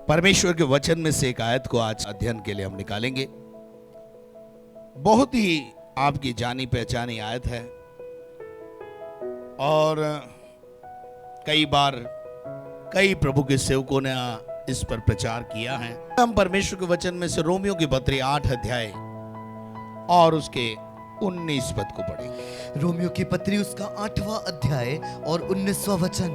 परमेश्वर के वचन में से एक आयत को आज अध्ययन के लिए हम निकालेंगे। बहुत ही आपकी जानी पहचानी आयत है और कई बार कई प्रभु के सेवकों ने इस पर प्रचार किया है। हम परमेश्वर के वचन में से रोमियो की पत्री 8 अध्याय और उसके 19 पद को पढ़ेंगे। रोमियो की पत्री उसका 8वां अध्याय और 19वां वचन।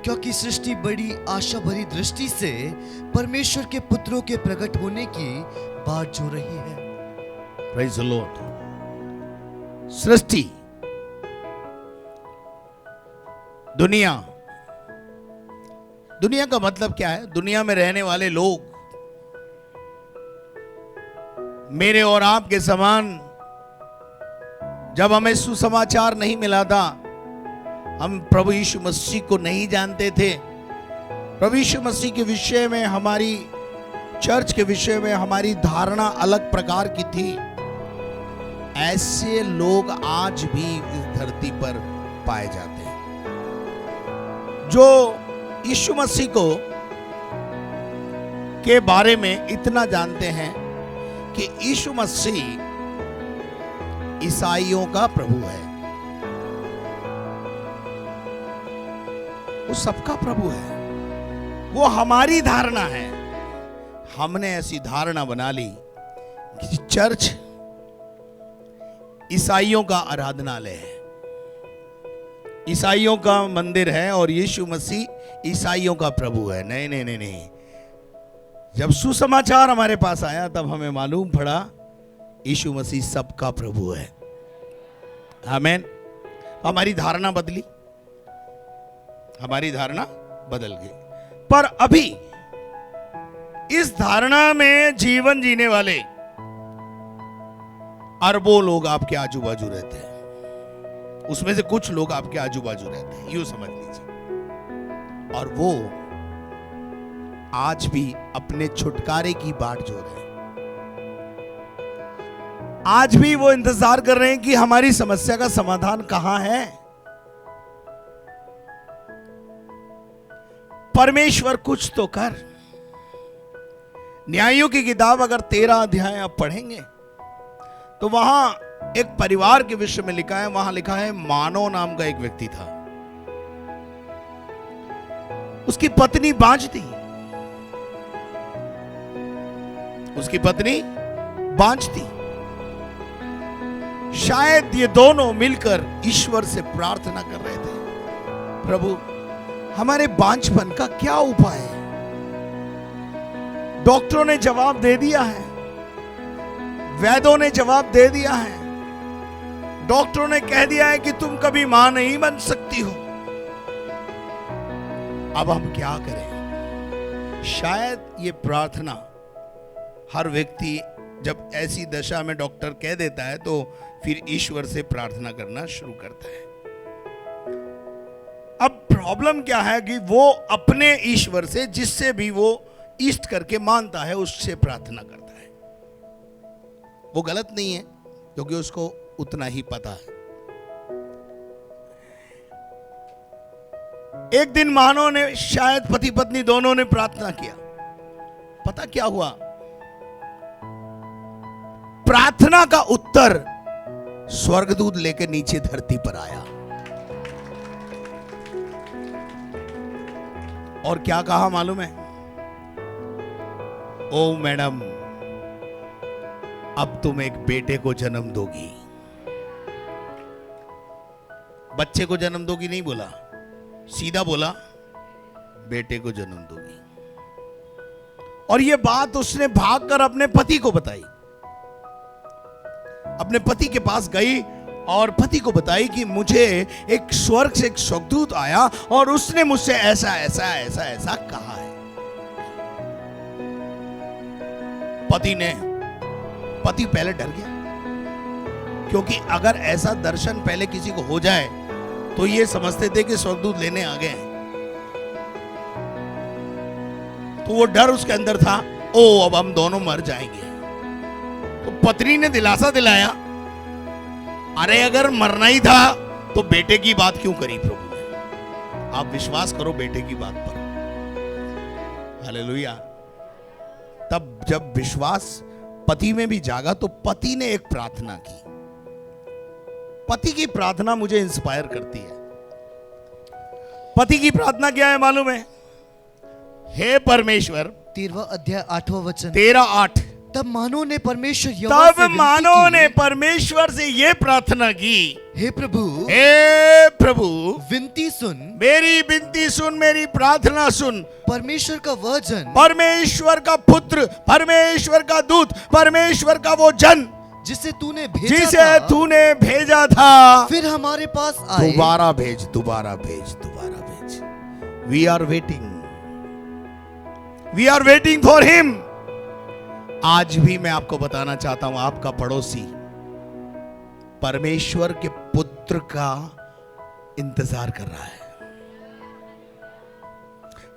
क्योंकि सृष्टि बड़ी आशा भरी दृष्टि से परमेश्वर के पुत्रों के प्रकट होने की बाट जो रही है। Praise the Lord. सृष्टि, दुनिया का मतलब क्या है? दुनिया में रहने वाले लोग मेरे और आपके समान जब हमें सुसमाचार नहीं मिला था, हम प्रभु यीशु मसीह को नहीं जानते थे, प्रभु यीशु मसीह के विषय में, हमारी चर्च के विषय में हमारी धारणा अलग प्रकार की थी। ऐसे लोग आज भी इस धरती पर पाए जाते हैं जो यीशु मसीह को के बारे में इतना जानते हैं कि यीशु मसीह ईसाइयों का प्रभु है, वो सबका प्रभु है। वो हमारी धारणा है। हमने ऐसी धारणा बना ली कि चर्च ईसाइयों का आराधनालय है, ईसाइयों का मंदिर है और यीशु मसीह ईसाइयों का प्रभु है। नहीं नहीं नहीं नहीं। जब सुसमाचार हमारे पास आया तब हमें मालूम पड़ा यीशु मसीह सबका प्रभु है। आमीन। हमारी धारणा बदली, हमारी धारणा बदल गई। पर अभी इस धारणा में जीवन जीने वाले अरबों लोग आपके आजू बाजू रहते हैं। उसमें से कुछ लोग आपके आजू बाजू रहते हैं, यूं समझ लीजिए। और वो आज भी अपने छुटकारे की बाट जोर है। आज भी वो इंतजार कर रहे हैं कि हमारी समस्या का समाधान कहां है। परमेश्वर कुछ तो कर। न्यायों की किताब अगर 13 अध्याय आप पढ़ेंगे तो वहां एक परिवार के विषय में लिखा है। वहां लिखा है मानो नाम का एक व्यक्ति था, उसकी पत्नी बांझ थी, उसकी पत्नी बांझ थी। शायद ये दोनों मिलकर ईश्वर से प्रार्थना कर रहे थे, प्रभु हमारे बांझपन का क्या उपाय है? डॉक्टरों ने जवाब दे दिया है, वैद्यों ने जवाब दे दिया है, डॉक्टरों ने कह दिया है कि तुम कभी मां नहीं बन सकती हो। अब हम क्या करें? शायद ये प्रार्थना हर व्यक्ति जब ऐसी दशा में डॉक्टर कह देता है तो फिर ईश्वर से प्रार्थना करना शुरू करता है। अब प्रॉब्लम क्या है कि वो अपने ईश्वर से, जिससे भी वो इष्ट करके मानता है, उससे प्रार्थना करता है। वो गलत नहीं है क्योंकि उसको उतना ही पता है। एक दिन मानव ने, शायद पति पत्नी दोनों ने प्रार्थना किया। पता क्या हुआ? प्रार्थना का उत्तर स्वर्गदूत लेकर नीचे धरती पर आया और क्या कहा मालूम है? ओ मैडम, अब तुम एक बेटे को जन्म दोगी। बच्चे को जन्म दोगी नहीं बोला, सीधा बोला बेटे को जन्म दोगी। और यह बात उसने भागकर अपने पति को बताई। अपने पति के पास गई और पति को बताई कि मुझे एक स्वर्ग से एक स्वर्गदूत आया और उसने मुझसे ऐसा ऐसा ऐसा ऐसा कहा है। पति पहले डर गया, क्योंकि अगर ऐसा दर्शन पहले किसी को हो जाए तो ये समझते थे कि स्वर्गदूत लेने आ गए हैं। तो वो डर उसके अंदर था, ओ अब हम दोनों मर जाएंगे। तो पत्नी ने दिलासा दिलाया, अरे अगर मरना ही था तो बेटे की बात क्यों करी प्रभु ने? आप विश्वास करो बेटे की बात पर। हालेलुया। तब जब विश्वास पति में भी जागा तो पति ने एक प्रार्थना की। पति की प्रार्थना मुझे इंस्पायर करती है। पति की प्रार्थना क्या है मालूम है? हे परमेश्वर, 13वां अध्याय 8वां वचन। 13:8। तब मानव ने परमेश्वर यहोवा से तब विनती मानव की, ने परमेश्वर से यह प्रार्थना की, हे प्रभु, हे प्रभु, विनती सुन, मेरी विनती सुन, मेरी प्रार्थना सुन। परमेश्वर का वह जन, परमेश्वर का पुत्र, परमेश्वर का दूत, परमेश्वर का वो जन जिसे तूने भेजा जिसे था, तूने भेजा था, फिर हमारे पास आए। दोबारा भेज, दोबारा भेज, दोबारा भेज। We are waiting, we are waiting for him. आज भी मैं आपको बताना चाहता हूं, आपका पड़ोसी परमेश्वर के पुत्र का इंतजार कर रहा है।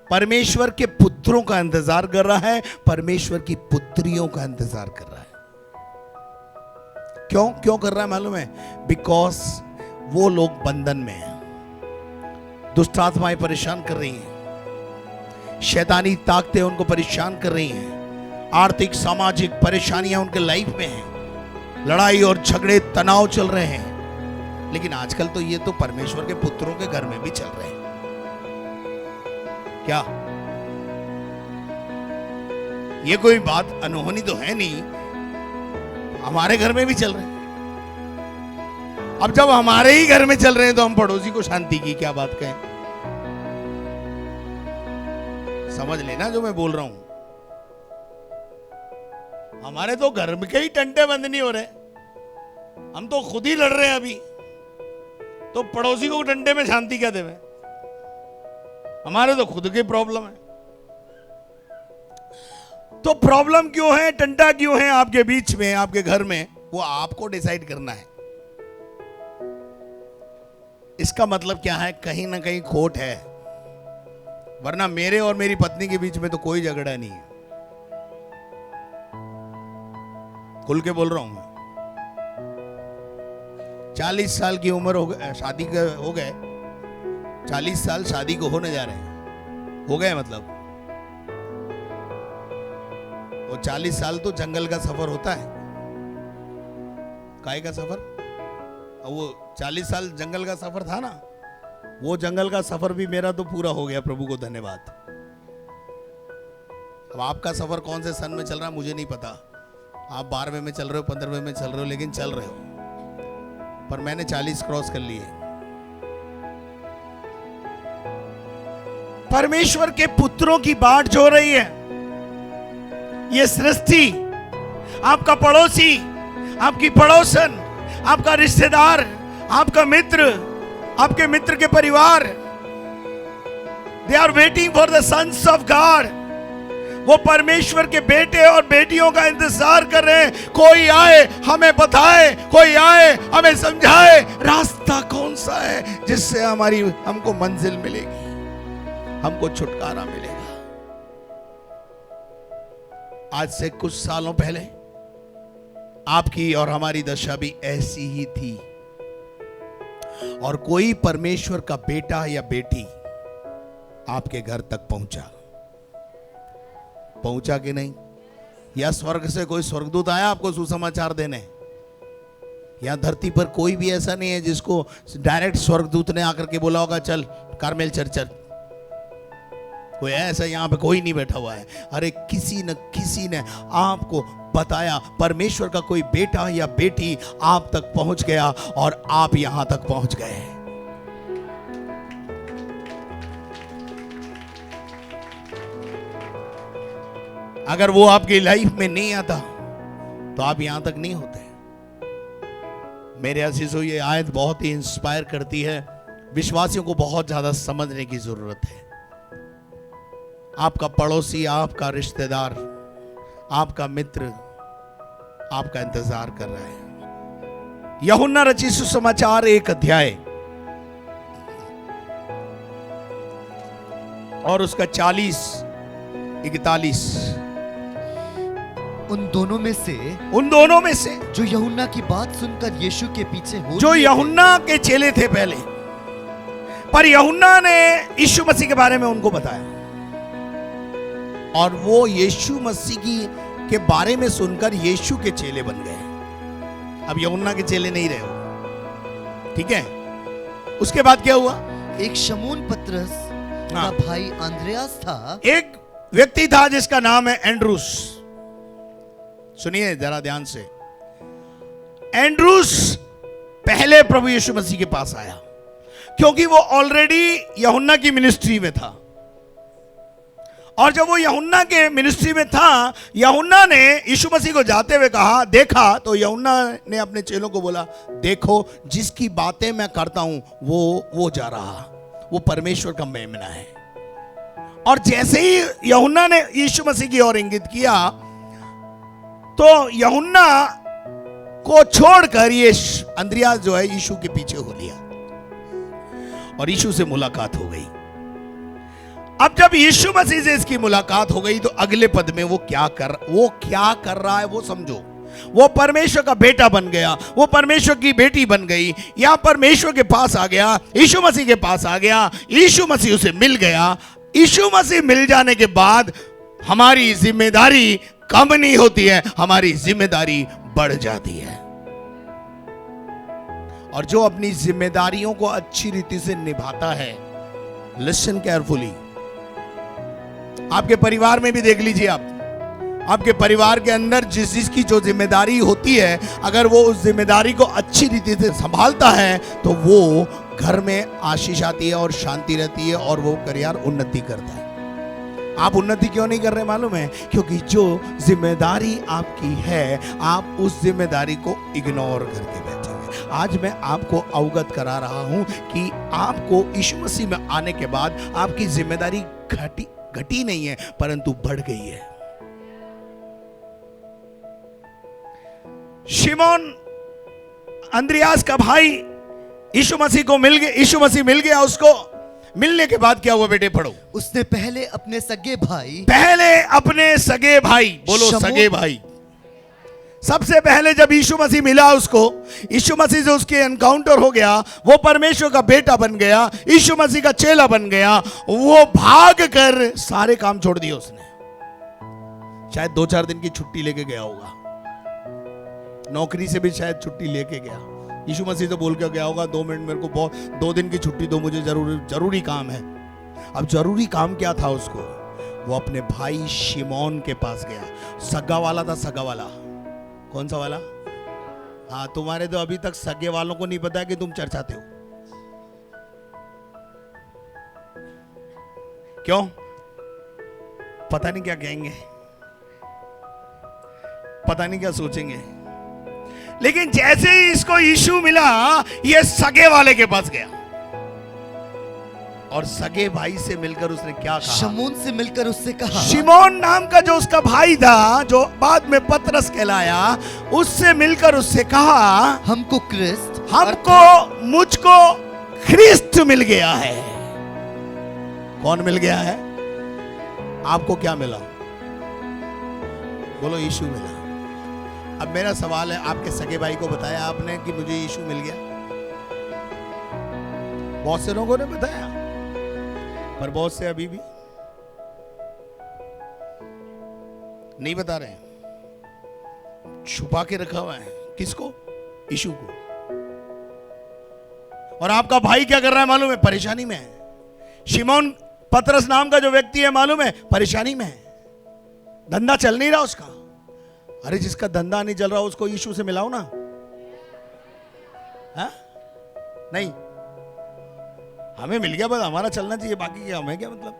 परमेश्वर के पुत्रों का इंतजार कर रहा है, परमेश्वर की पुत्रियों का इंतजार कर रहा है। क्यों क्यों कर रहा है मालूम है? बिकॉज वो लोग बंधन में हैं, दुष्ट आत्माएं परेशान कर रही हैं, शैतानी ताकतें उनको परेशान कर रही हैं, आर्थिक सामाजिक परेशानियां उनके लाइफ में हैं, लड़ाई और झगड़े तनाव चल रहे हैं। लेकिन आजकल तो ये तो परमेश्वर के पुत्रों के घर में भी चल रहे हैं। क्या ये कोई बात अनहोनी तो है नहीं, हमारे घर में भी चल रहे हैं। अब जब हमारे ही घर में चल रहे हैं तो हम पड़ोसी को शांति की क्या बात कहें? समझ लेना जो मैं बोल रहा हूं। हमारे तो घर में के ही टंटे बंद नहीं हो रहे, हम तो खुद ही लड़ रहे हैं अभी, तो पड़ोसी को टंटे में शांति क्या देवे? हमारे तो खुद की प्रॉब्लम है। तो प्रॉब्लम क्यों है, टंटा क्यों है आपके बीच में, आपके घर में, वो आपको डिसाइड करना है। इसका मतलब क्या है? कहीं ना कहीं खोट है, वरना मेरे और मेरी पत्नी के बीच में तो कोई झगड़ा नहीं है। खुल के बोल रहा हूं मैं। 40 साल की उम्र हो गए, शादी हो गए, 40 साल शादी को होने जा रहे हैं, हो गए मतलब। वो 40 साल तो जंगल का सफर होता है। काय का सफर? वो 40 साल जंगल का सफर था ना, वो जंगल का सफर भी मेरा तो पूरा हो गया, प्रभु को धन्यवाद। अब आपका सफर कौन से सन में चल रहा है मुझे नहीं पता, आप 12वें में चल रहे हो, 15वें में चल रहे हो, लेकिन चल रहे हो। पर मैंने 40 क्रॉस कर लिए। परमेश्वर के पुत्रों की बाट जो रही है, ये सृष्टि, आपका पड़ोसी, आपकी पड़ोसन, आपका रिश्तेदार, आपका मित्र, आपके मित्र के परिवार, they are waiting for the sons of God. वो परमेश्वर के बेटे और बेटियों का इंतजार कर रहे हैं। कोई आए हमें बताए, कोई आए हमें समझाए रास्ता कौन सा है जिससे हमको मंजिल मिलेगी, हमको छुटकारा मिलेगा। आज से कुछ सालों पहले आपकी और हमारी दशा भी ऐसी ही थी, और कोई परमेश्वर का बेटा या बेटी आपके घर तक पहुंचा कि नहीं? या स्वर्ग से कोई स्वर्गदूत आया आपको सुसमाचार देने? या धरती पर कोई भी ऐसा नहीं है जिसको डायरेक्ट स्वर्गदूत ने आकर के बोला होगा चल कारमेल चर्च चल? कोई ऐसा यहां पे कोई नहीं बैठा हुआ है। अरे किसी ने आपको बताया, परमेश्वर का कोई बेटा या बेटी आप तक पहुंच गया और आप यहां तक पहुंच गए। अगर वो आपकी लाइफ में नहीं आता तो आप यहां तक नहीं होते। मेरे अजीजों, ये आयत बहुत ही इंस्पायर करती है। विश्वासियों को बहुत ज्यादा समझने की जरूरत है। आपका पड़ोसी, आपका रिश्तेदार, आपका मित्र आपका इंतजार कर रहा है। यूहन्ना रचित सुसमाचार 1 अध्याय और उसका 40-41। उन दोनों में से जो यूहन्ना की बात सुनकर यीशु के पीछे हो, जो यूहन्ना के चेले थे पहले, पर यूहन्ना ने यीशु मसीह के बारे में उनको बताया। और वो यीशु मसीह के बारे में सुनकर यीशु के चेले बन गए। अब यूहन्ना के चेले नहीं रहे हो, ठीक है। उसके बाद क्या हुआ? एक शमून पतरस का भाई अंद्रयास था। एक व्यक्ति था जिसका नाम है एंड्रूस। सुनिए जरा ध्यान से। एंड्रूस पहले प्रभु यीशु मसीह के पास आया क्योंकि वो ऑलरेडी यूहन्ना की मिनिस्ट्री में था। और जब वो यूहन्ना के मिनिस्ट्री में था, यूहन्ना ने यीशु मसीह को जाते हुए कहा, देखा, तो यूहन्ना ने अपने चेलों को बोला, देखो जिसकी बातें मैं करता हूं वो जा रहा, वो परमेश्वर का मेमना है। और जैसे ही यूहन्ना ने यीशु मसीह की ओर इंगित किया, तो यूहन्ना को छोड़कर ये अंद्रयास जो है यीशु के पीछे हो लिया और यीशु से मुलाकात हो गई। अब जब यीशु मसीह से इसकी मुलाकात हो गई तो अगले पद में वो क्या कर रहा है वो समझो। वो परमेश्वर का बेटा बन गया, वो परमेश्वर की बेटी बन गई, या परमेश्वर के पास आ गया, यीशु मसीह के पास आ गया, यीशु मसीह उसे मिल गया। यीशु मसीह मिल जाने के बाद हमारी जिम्मेदारी कम नहीं होती है, हमारी जिम्मेदारी बढ़ जाती है। और जो अपनी जिम्मेदारियों को अच्छी रीति से निभाता है, लिसन केयरफुली, आपके परिवार में भी देख लीजिए, आपके परिवार के अंदर जिसकी जो जिम्मेदारी होती है, अगर वो उस जिम्मेदारी को अच्छी रीति से संभालता है तो वो घर में आशीष आती है और शांति रहती है और वो करियर उन्नति करता है। आप उन्नति क्यों नहीं कर रहे मालूम है? क्योंकि जो जिम्मेदारी आपकी है, आप उस जिम्मेदारी को इग्नोर करके बैठे हुए। आज मैं आपको अवगत करा रहा हूं कि आपको यीशु मसीह में आने के बाद आपकी जिम्मेदारी घटी नहीं है, परंतु बढ़ गई है। शिमोन अंद्रयास का भाई यीशु मसीह को मिल गया, यीशु मसीह मिल गया उसको। मिलने के बाद क्या हुआ बेटे? पढ़ो। उसने पहले अपने सगे भाई, बोलो सगे भाई। सबसे पहले जब यीशु मसीह मिला उसको, यीशु मसीह से उसके एनकाउंटर हो गया, वो परमेश्वर का बेटा बन गया, यीशु मसीह का चेला बन गया। वो भाग कर सारे काम छोड़ दिए उसने। शायद 2-4 दिन की छुट्टी लेके गया होगा, नौकरी से भी शायद छुट्टी लेके गया। यीशु मसीह से बोल के गया होगा, 2 मिनट मेरे को 2 दिन की छुट्टी दो, मुझे जरूरी काम है। अब जरूरी काम क्या था उसको? वो अपने भाई शिमोन के पास गया। सगा वाला था, सगा वाला। कौन सा वाला? हाँ, तुम्हारे तो अभी तक सगे वालों को नहीं पता कि तुम चर्चाते हो। क्यों? पता नहीं क्या कहेंगे, पता नहीं क्या सोचेंगे। लेकिन जैसे ही इसको यीशु मिला, ये सगे वाले के पास गया और सगे भाई से मिलकर उसने क्या कहा? शमून से मिलकर उससे कहा, शिमोन नाम का जो उसका भाई था, जो बाद में पतरस कहलाया, उससे मिलकर उससे कहा, मुझको ख्रिस्त मिल गया है। कौन मिल गया है? आपको क्या मिला? बोलो यीशु मिला। अब मेरा सवाल है, आपके सगे भाई को बताया आपने कि मुझे यीशु मिल गया? बहुत से लोगों ने बताया, पर बहुत से अभी भी नहीं बता रहे, छुपा के रखा हुआ है। किसको? यीशु को। और आपका भाई क्या कर रहा है मालूम है? परेशानी में है। शिमोन पतरस नाम का जो व्यक्ति है, मालूम है, परेशानी में है, धंधा चल नहीं रहा उसका। अरे जिसका धंधा नहीं चल रहा उसको यीशु से मिलाओ ना। हा? नहीं, हमें मिल गया, बस हमारा चलना चाहिए, बाकी क्या हमें क्या मतलब।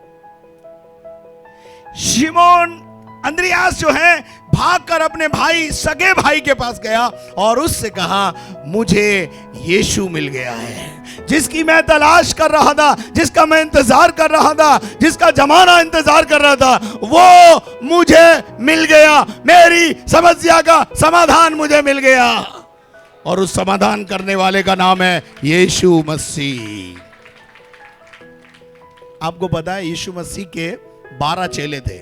शिमोन अंद्रयास जो है भागकर अपने भाई, सगे भाई के पास गया और उससे कहा, मुझे यीशु मिल गया है, जिसकी मैं तलाश कर रहा था, जिसका मैं इंतजार कर रहा था, जिसका जमाना इंतजार कर रहा था, वो मुझे मिल गया। मेरी समस्या का समाधान मुझे मिल गया और उस समाधान करने वाले का नाम है यीशु मसीह। आपको पता है यीशु मसीह के 12 चेले थे।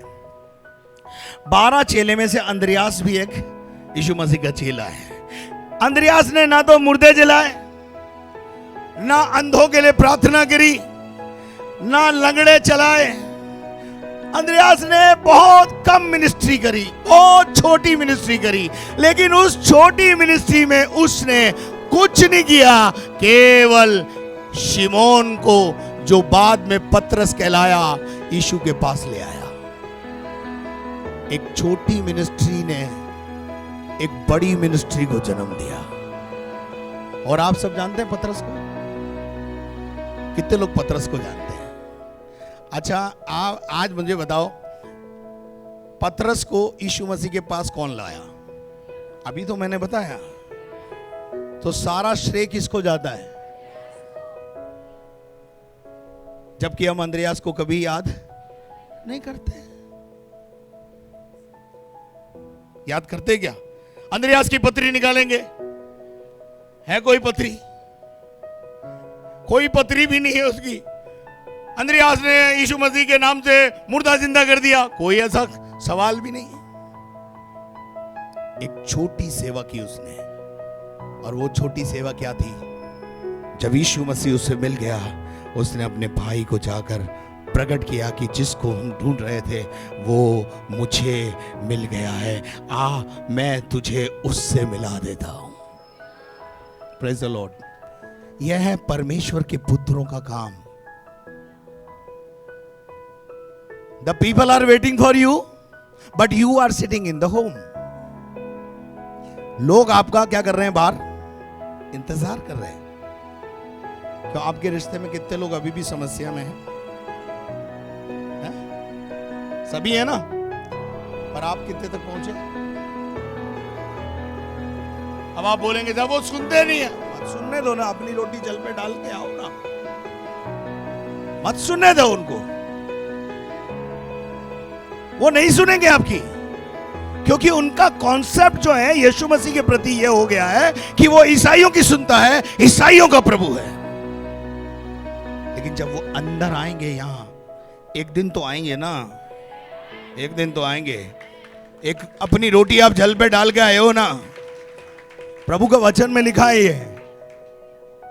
12 चेले में से अंद्रयास भी एक यीशु मसीह का चेला है। अंद्रयास ने ना तो मुर्दे जलाए, ना अंधों के लिए प्रार्थना करी, ना लंगड़े चलाए, अंद्रयास ने बहुत कम मिनिस्ट्री करी, बहुत छोटी मिनिस्ट्री करी, लेकिन उस छोटी मिनिस्ट्री में उसने कुछ नहीं किया, केवल शिमोन को, जो बाद में पतरस कहलाया, यीशु के पास ले आया। एक छोटी मिनिस्ट्री ने एक बड़ी मिनिस्ट्री को जन्म दिया। और आप सब जानते हैं पतरस को? कितने लोग पतरस को जानते हैं? अच्छा, आप आज मुझे बताओ, पतरस को यीशु मसीह के पास कौन लाया? अभी तो मैंने बताया। तो सारा श्रेय किसको जाता है? जबकि हम अंद्रयास को कभी याद नहीं करते। याद करते क्या? अंद्रयास की पत्री निकालेंगे, है कोई पत्री? कोई पत्री भी नहीं है उसकी। अंद्रयास ने यीशु मसीह के नाम से मुर्दा जिंदा कर दिया, कोई ऐसा सवाल भी नहीं है। एक छोटी सेवा की उसने, और वो छोटी सेवा क्या थी? जब यीशु मसीह उससे मिल गया, उसने अपने भाई को जाकर प्रकट किया कि जिसको हम ढूंढ रहे थे वो मुझे मिल गया है, आ मैं तुझे उससे मिला देता हूं। Praise the Lord. यह है परमेश्वर के पुत्रों का काम। The people are waiting for you, but you are sitting in the home. लोग आपका क्या कर रहे हैं? बाहर इंतजार कर रहे हैं। क्यों? आपके रिश्ते में कितने लोग अभी भी समस्या में हैं? सभी है ना? पर आप कितने तक पहुंचे? अब आप बोलेंगे जब वो सुनते नहीं है, मत सुनने दो ना, अपनी रोटी जल पे डाल के आओ ना, मत सुनने दो उनको। वो नहीं सुनेंगे आपकी, क्योंकि उनका कॉन्सेप्ट जो है यीशु मसीह के प्रति ये हो गया है कि वो ईसाइयों की सुनता है, ईसाइयों का प्रभु है। लेकिन जब वो अंदर आएंगे, यहां एक दिन तो आएंगे ना, एक दिन तो आएंगे। एक अपनी रोटी आप जल पे डाल के आए हो ना, प्रभु का वचन में लिखा है ये,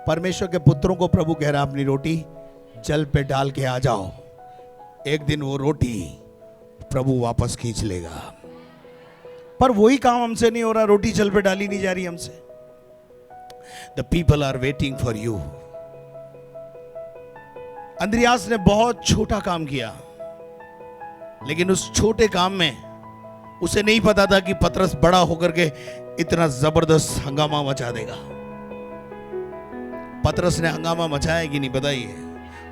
परमेश्वर के पुत्रों को प्रभु कह रहा है अपनी रोटी जल पे डाल के आ जाओ। एक दिन वो रोटी प्रभु वापस खींच लेगा। पर वही काम हमसे नहीं हो रहा, रोटी जल पे डाली नहीं जा रही हमसे। The people are waiting for you. Andreas ने बहुत छोटा काम किया, लेकिन उस छोटे काम में उसे नहीं पता था कि पतरस बड़ा होकर के इतना जबरदस्त हंगामा मचा देगा। पतरस ने हंगामा मचाया कि नहीं बताइए?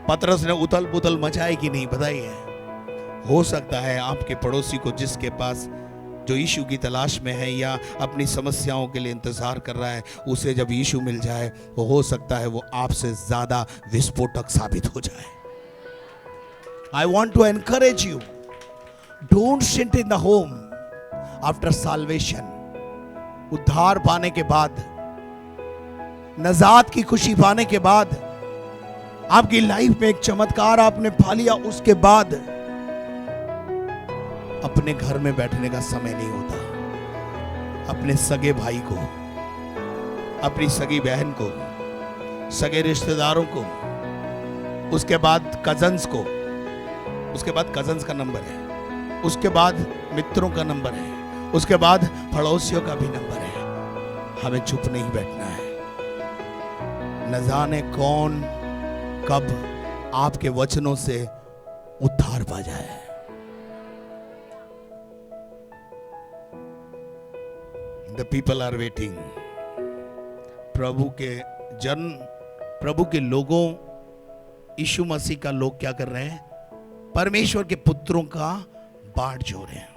पतरस ने उथल पुथल मचाई कि नहीं बताइए? हो सकता है आपके पड़ोसी को, जिसके पास, जो यीशु की तलाश में है या अपनी समस्याओं के लिए इंतजार कर रहा है, उसे जब यीशु मिल जाए, वो हो सकता है वो आपसे ज्यादा विस्फोटक साबित हो जाए। I want to encourage you, don't sit in the home after salvation. उद्धार पाने के बाद, नजात की खुशी पाने के बाद, आपकी लाइफ में एक चमत्कार आपने पा लिया, उसके बाद अपने घर में बैठने का समय नहीं होता। अपने सगे भाई को, अपनी सगी बहन को, सगे रिश्तेदारों को, उसके बाद कजन्स को, उसके बाद कजन्स का नंबर है, उसके बाद मित्रों का नंबर है, उसके बाद पड़ोसियों का भी नंबर है। हमें चुप नहीं बैठना है। न जाने कौन कब आपके वचनों से उद्धार पा जाए। The people are waiting. प्रभु के जन, प्रभु के लोगों, यीशु मसीह का लोग क्या कर रहे हैं? परमेश्वर के पुत्रों का बाट जोड़ रहे हैं।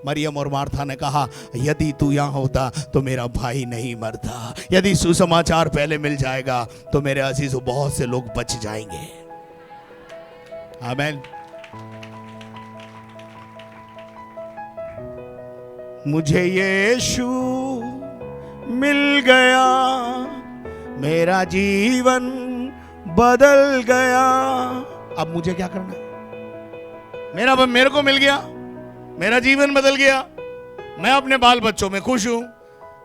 मरियम और मार्था ने कहा, यदि तू यहां होता तो मेरा भाई नहीं मरता। यदि सुसमाचार पहले मिल जाएगा तो मेरे अजीजों बहुत से लोग बच जाएंगे। आमीन। मुझे यीशु मिल गया, मेरा जीवन बदल गया। अब मुझे क्या करना है? मेरे को मिल गया, मेरा जीवन बदल गया, मैं अपने बाल बच्चों में खुश हूं।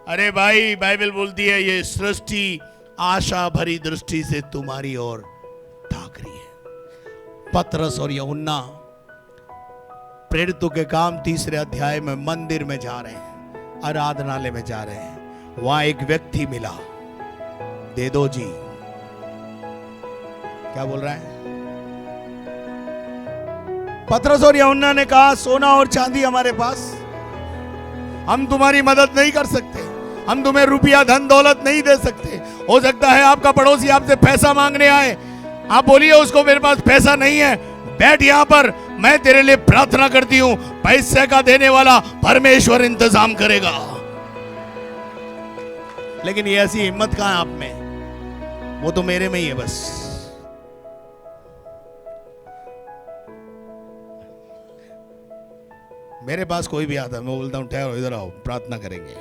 अरे भाई, बाइबल बोलती है ये सृष्टि आशा भरी दृष्टि से तुम्हारी ओर ताक रही है। पतरस और यूहन्ना प्रेरितों के काम 3 अध्याय में मंदिर में जा रहे हैं, आराधनालय में जा रहे हैं, वहां एक व्यक्ति मिला, दे दो जी। क्या बोल रहा है? पतरस और यूहन्ना ने कहा सोना और चांदी हमारे पास, हम तुम्हारी मदद नहीं कर सकते, हम तुम्हें रुपया धन दौलत नहीं दे सकते। हो सकता है आपका पड़ोसी आपसे पैसा मांगने आए, आप बोलिए उसको मेरे पास पैसा नहीं है, बैठ यहां पर, मैं तेरे लिए प्रार्थना करती हूं, पैसे का देने वाला परमेश्वर इंतजाम करेगा। लेकिन ये ऐसी हिम्मत कहां है आप में? वो तो मेरे में ही है बस। मेरे पास कोई भी आता है, मैं बोलता हूं ठहरो, इधर आओ, प्रार्थना करेंगे,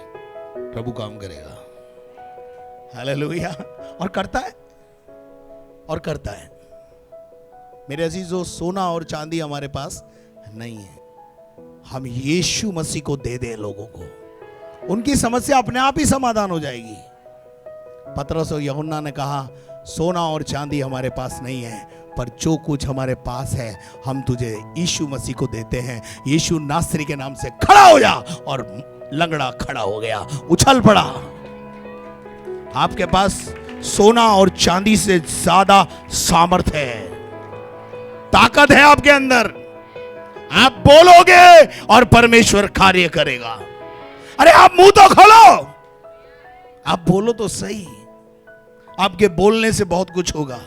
प्रभु काम करेगा। हालेलुया। और करता है, और करता है। मेरे अजीजों, सोना और चांदी हमारे पास नहीं है, हम यीशु मसीह को दे दे लोगों को, उनकी समस्या अपने आप ही समाधान हो जाएगी। पतरस और यूहन्ना ने कहा सोना और चांदी हमारे पास नहीं है, पर जो कुछ हमारे पास है हम तुझे यीशु मसीह को देते हैं। यीशु नासरी के नाम से खड़ा हो जा, और लंगड़ा खड़ा हो गया, उछल पड़ा। आपके पास सोना और चांदी से ज्यादा सामर्थ है, ताकत है आपके अंदर। आप बोलोगे और परमेश्वर कार्य करेगा। अरे आप मुंह तो खोलो, आप बोलो तो सही। आपके बोलने से बहुत कुछ होगा,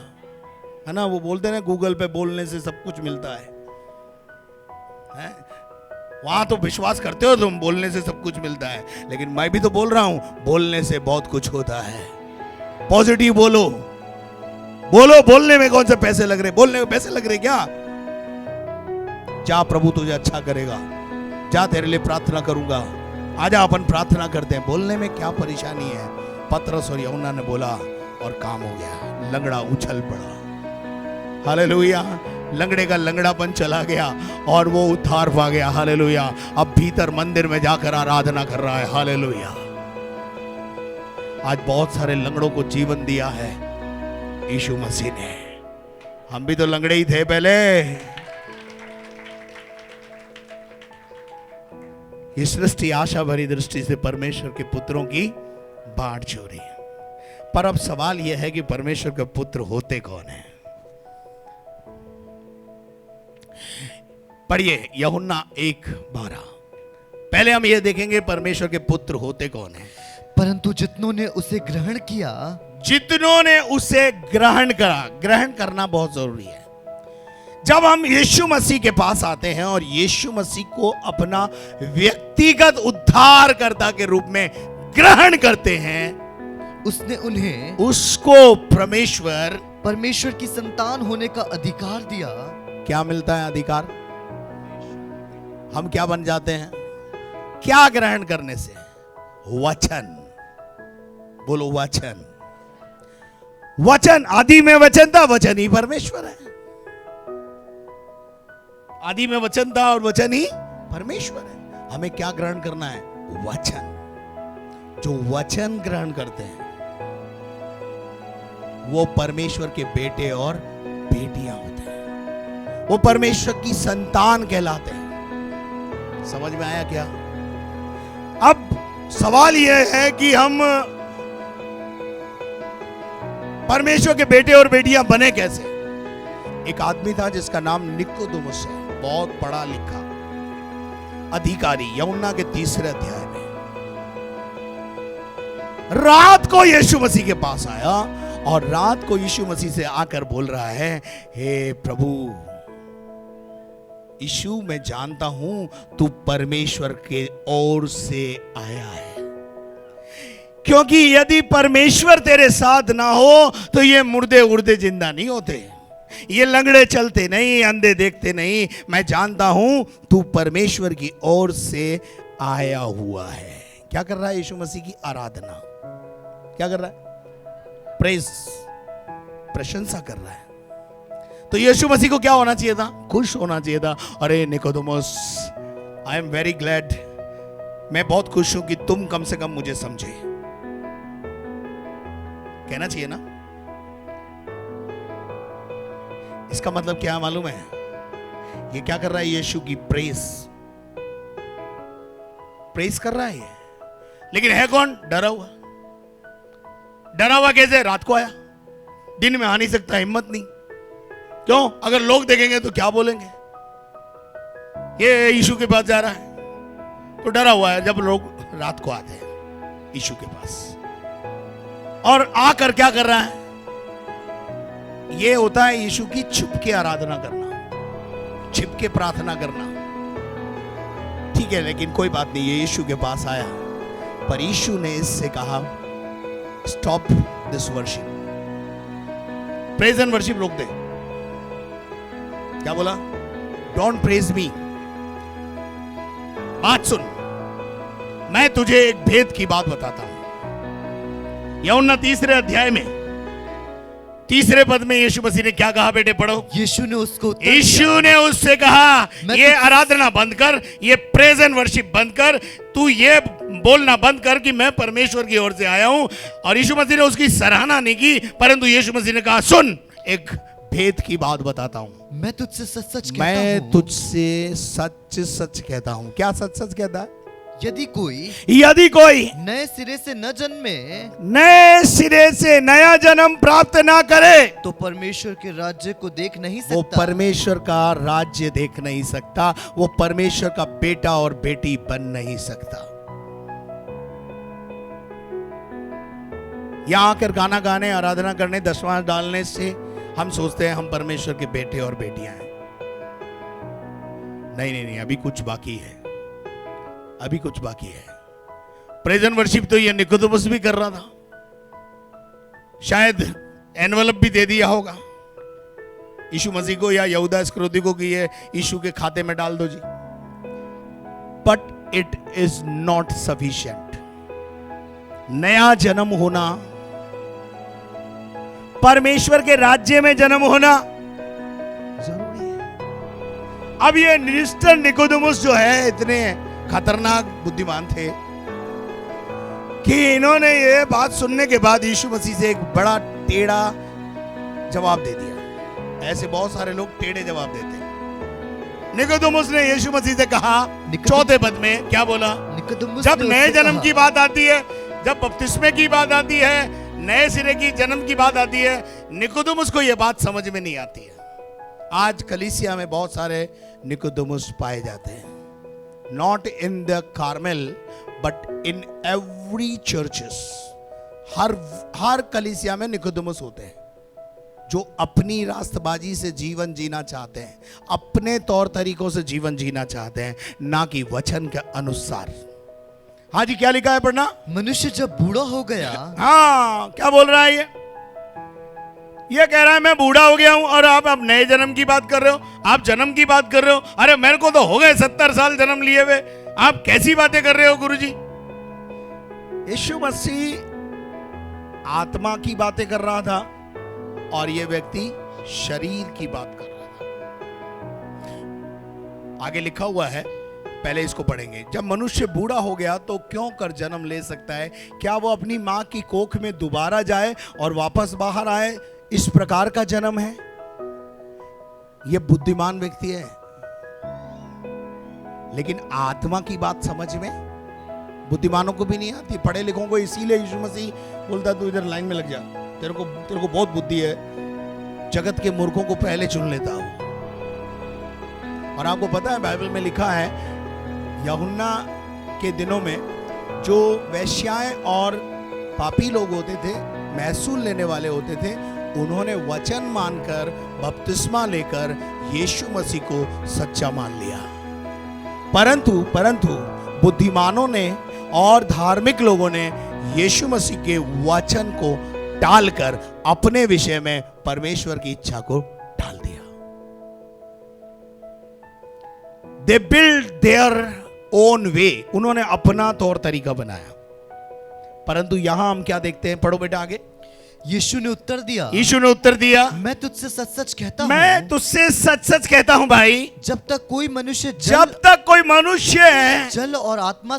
है ना? वो बोलते हैं ना, गूगल पे बोलने से सब कुछ मिलता है? वहां तो विश्वास करते हो तुम, बोलने से सब कुछ मिलता है, लेकिन मैं भी तो बोल रहा हूं, बोलने से बहुत कुछ होता है। पॉजिटिव बोलो, बोलो। बोलने में कौन से पैसे लग रहे? बोलने में पैसे लग रहे क्या? जा, प्रभु तुझे अच्छा करेगा, जा, तेरे लिए प्रार्थना करूंगा, आजा अपन प्रार्थना करते हैं। बोलने में क्या परेशानी है? पतरस और यूहन्ना ने बोला और काम हो गया, लंगड़ा उछल पड़ा। हालेलुया। लंगड़े का लंगड़ापन चला गया और वो उद्धार पा गया। हालेलुया। अब भीतर मंदिर में जाकर आराधना कर रहा है। हालेलुया। आज बहुत सारे लंगड़ों को जीवन दिया है यीशु मसीह ने। हम भी तो लंगड़े ही थे पहले। ये सृष्टि आशा भरी दृष्टि से परमेश्वर के पुत्रों की बाढ़ चोरी। पर अब सवाल यह है कि परमेश्वर के पुत्र होते कौन है? पढ़िए यूहन्ना 1:12। पहले हम ये देखेंगे परमेश्वर के पुत्र होते कौन है। परंतु जितनों ने उसे ग्रहण किया, जितनों ने उसे ग्रहण करा। ग्रहण करना बहुत जरूरी है। जब हम यीशु मसीह के पास आते हैं और यीशु मसीह को अपना व्यक्तिगत उद्धारकर्ता के रूप में ग्रहण करते हैं, उसने उन्हें, उसको परमेश्वर की संतान होने का अधिकार दिया। क्या मिलता है अधिकार? हम क्या बन जाते हैं? क्या ग्रहण करने से? वचन। बोलो वचन। वचन, आदि में वचन था, वचन ही परमेश्वर है। आदि में वचन था और वचन ही परमेश्वर है। हमें क्या ग्रहण करना है? वचन। जो वचन ग्रहण करते हैं वो परमेश्वर के बेटे और बेटियां होते हैं, वो परमेश्वर की संतान कहलाते हैं। समझ में आया क्या? अब सवाल यह है कि हम परमेश्वर के बेटे और बेटियां बने कैसे? एक आदमी था जिसका नाम निकोदेमुस है, बहुत पढ़ा लिखा अधिकारी, यूहन्ना के 3 अध्याय में। रात को यीशु मसीह के पास आया और रात को यीशु मसीह से आकर बोल रहा है, हे प्रभु यीशु, मैं जानता हूं तू परमेश्वर के ओर से आया है, क्योंकि यदि परमेश्वर तेरे साथ ना हो तो ये मुर्दे उर्दे जिंदा नहीं होते, ये लंगड़े चलते नहीं, अंधे देखते नहीं। मैं जानता हूं तू परमेश्वर की ओर से आया हुआ है। क्या कर रहा है यीशु मसीह की आराधना? क्या कर रहा है? प्रेज, प्रशंसा कर रहा है। तो यीशु मसीह को क्या होना चाहिए था? खुश होना चाहिए था। अरे Nicodemus, I am very glad, मैं बहुत खुश हूं कि तुम कम से कम मुझे समझे। कहना चाहिए ना? इसका मतलब क्या मालूम है? ये क्या कर रहा है? यीशु की प्रेस कर रहा है ये। लेकिन है कौन? डरा हुआ। डरा हुआ कैसे? रात को आया, दिन में आ नहीं सकता, हिम्मत नहीं। क्यों? अगर लोग देखेंगे तो क्या बोलेंगे? ये यीशु के पास जा रहा है, तो डरा हुआ है जब लोग रात को आते हैं यीशु के पास। और आकर क्या कर रहा है? ये होता है यीशु की छुप के आराधना करना, छिप के प्रार्थना करना। ठीक है, लेकिन कोई बात नहीं, ये यीशु के पास आया, पर यीशु ने इससे कहा stop this worship, praise and worship रोक दे। क्या बोला? Don't praise me. बात सुन, मैं तुझे एक भेद की बात बताता हूं। यूहन्ना 3 अध्याय में 3 पद में यीशु मसीह ने क्या कहा? बेटे पढ़ो। यीशु ने उससे कहा ये आराधना बंद कर, ये प्रेज एंड वर्शिप बंद कर, तू ये बोलना बंद कर कि मैं परमेश्वर की ओर से आया हूं। और यीशु मसीह ने उसकी सराहना नहीं की, परंतु यीशु मसीह ने कहा सुन, एक भेद की बात बताता हूं। मैं तुझसे सच सच कहता हूं। मैं तुझसे सच सच कहता हूं। क्या सच सच कहता है? यदि कोई नए सिरे से न जन्मे, नए सिरे से नया जन्म प्राप्त ना करे, तो परमेश्वर के राज्य को देख नहीं सकता। वो परमेश्वर का राज्य देख नहीं सकता, वो परमेश्वर का बेटा और बेटी बन नहीं सकता। यहां आकर गाना गाने, आराधना करने, दशवां डालने से हम सोचते हैं हम परमेश्वर के बेटे और बेटियां हैं। नहीं, अभी कुछ बाकी है, अभी कुछ बाकी है। प्रेज एंड वर्शिप तो ये निकोदेमुस भी कर रहा था, शायद एनवलप भी दे दिया होगा यीशु मसीह को या यहूदा इस्करियोती को कि ये यीशु के खाते में डाल दो जी। But it is not sufficient. नया जन्म होना, परमेश्वर के राज्य में जन्म होना जरूरी है। अब ये मिस्टर निकोदेमुस जो है इतने खतरनाक बुद्धिमान थे कि इन्होंने ये बात सुनने के बाद यीशु मसीह से एक बड़ा टेढ़ा जवाब दे दिया। ऐसे बहुत सारे लोग टेढ़े जवाब देते हैं। निकोदेमुस ने यीशु मसीह से कहा 4 पद में, क्या बोला? जब नए जन्म की बात आती है, जब बपतिस्मे की बात आती है, नए सिरे की जन्म की बात आती है, निकोदेमुस को यह बात समझ में नहीं आती है। आज कलीसिया में बहुत सारे निकोदेमुस पाए जाते हैं। Not in the Carmel, but in every churches. हर कलीसिया में निकोदेमुस होते हैं जो अपनी रास्तबाजी से जीवन जीना चाहते हैं, अपने तौर तरीकों से जीवन जीना चाहते हैं, ना कि वचन के अनुसार। हाँ जी, क्या लिखा है पढ़ना? मनुष्य जब बूढ़ा हो गया। हाँ, क्या बोल रहा है ये कह रहा है मैं बूढ़ा हो गया हूं और आप अब नए जन्म की बात कर रहे हो, आप जन्म की बात कर रहे हो। अरे मेरे को तो हो गए 70 साल जन्म लिए हुए, आप कैसी बातें कर रहे हो गुरुजी? यीशु मसीह आत्मा की बातें कर रहा था और यह व्यक्ति शरीर की बात कर रहा था। आगे लिखा हुआ है, पहले इसको पढ़ेंगे। जब मनुष्य बूढ़ा हो गया तो क्यों कर जन्म ले सकता है? क्या वो अपनी मां की कोख में दोबारा जाए और वापस बाहर आए? इस प्रकार का जन्म है। यह बुद्धिमान व्यक्ति है, लेकिन आत्मा की बात समझ में बुद्धिमानों को भी नहीं आती, पढ़े लिखों को। इसीलिए यीशु मसीह बोलता तू इधर लाइन में लग जा, तेरे को बहुत बुद्धि है, जगत के मूर्खों को पहले चुन लेता हूं। और आपको पता है बाइबल में लिखा है, यूहन्ना के दिनों में जो वेश्याएं और पापी लोग होते थे, महसूल लेने वाले होते थे, उन्होंने वचन मानकर बपतिस्मा लेकर यीशु मसीह को सच्चा मान लिया। परंतु बुद्धिमानों ने और धार्मिक लोगों ने यीशु मसीह के वचन को टालकर अपने विषय में परमेश्वर की इच्छा को टाल दिया। They built their own way, उन्होंने अपना तौर तरीका बनाया। परंतु यहां हम क्या देखते हैं? पढ़ो बेटा आगे। यीशु ने उत्तर दिया, मैं तुझसे सच सच कहता हूं, मैं तुझसे सच सच कहता हूं भाई, जब तक कोई मनुष्य जल और आत्मा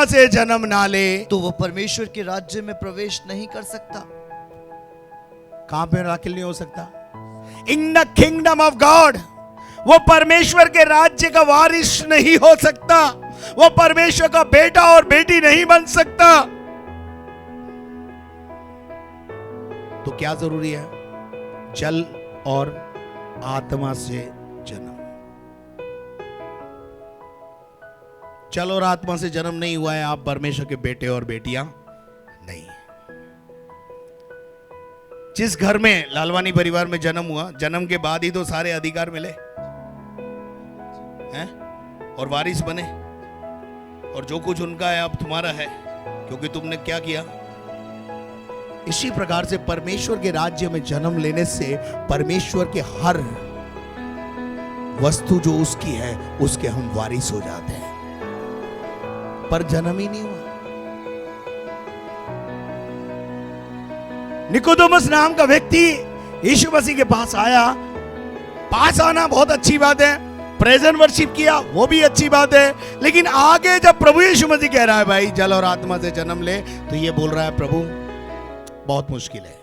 से जन्म ना ले, तो वो परमेश्वर के राज्य में प्रवेश नहीं कर सकता। कहां पे दाखिल नहीं हो सकता? In the kingdom of God, वो परमेश्वर के राज्य का वारिस नहीं हो सकता, वो परमेश्वर का बेटा और बेटी नहीं बन सकता। तो क्या जरूरी है? जल और आत्मा से जन्म। जल और आत्मा से जन्म नहीं हुआ है, आप परमेश्वर के बेटे और बेटियां नहीं। जिस घर में लालवानी परिवार में जन्म हुआ, जन्म के बाद ही तो सारे अधिकार मिले हैं और वारिस बने, और जो कुछ उनका है अब तुम्हारा है, क्योंकि तुमने क्या किया। इसी प्रकार से परमेश्वर के राज्य में जन्म लेने से परमेश्वर के हर वस्तु जो उसकी है उसके हम वारिस हो जाते हैं, पर जन्म ही नहीं हुआ। निकोदेमुस नाम का व्यक्ति यीशु मसीह के पास आया। पास आना बहुत अच्छी बात है, प्रेजेंट वर्शिप किया वो भी अच्छी बात है, लेकिन आगे जब प्रभु यीशु मसीह कह रहा है भाई जल और आत्मा से जन्म ले, तो ये बोल रहा है प्रभु बहुत मुश्किल है।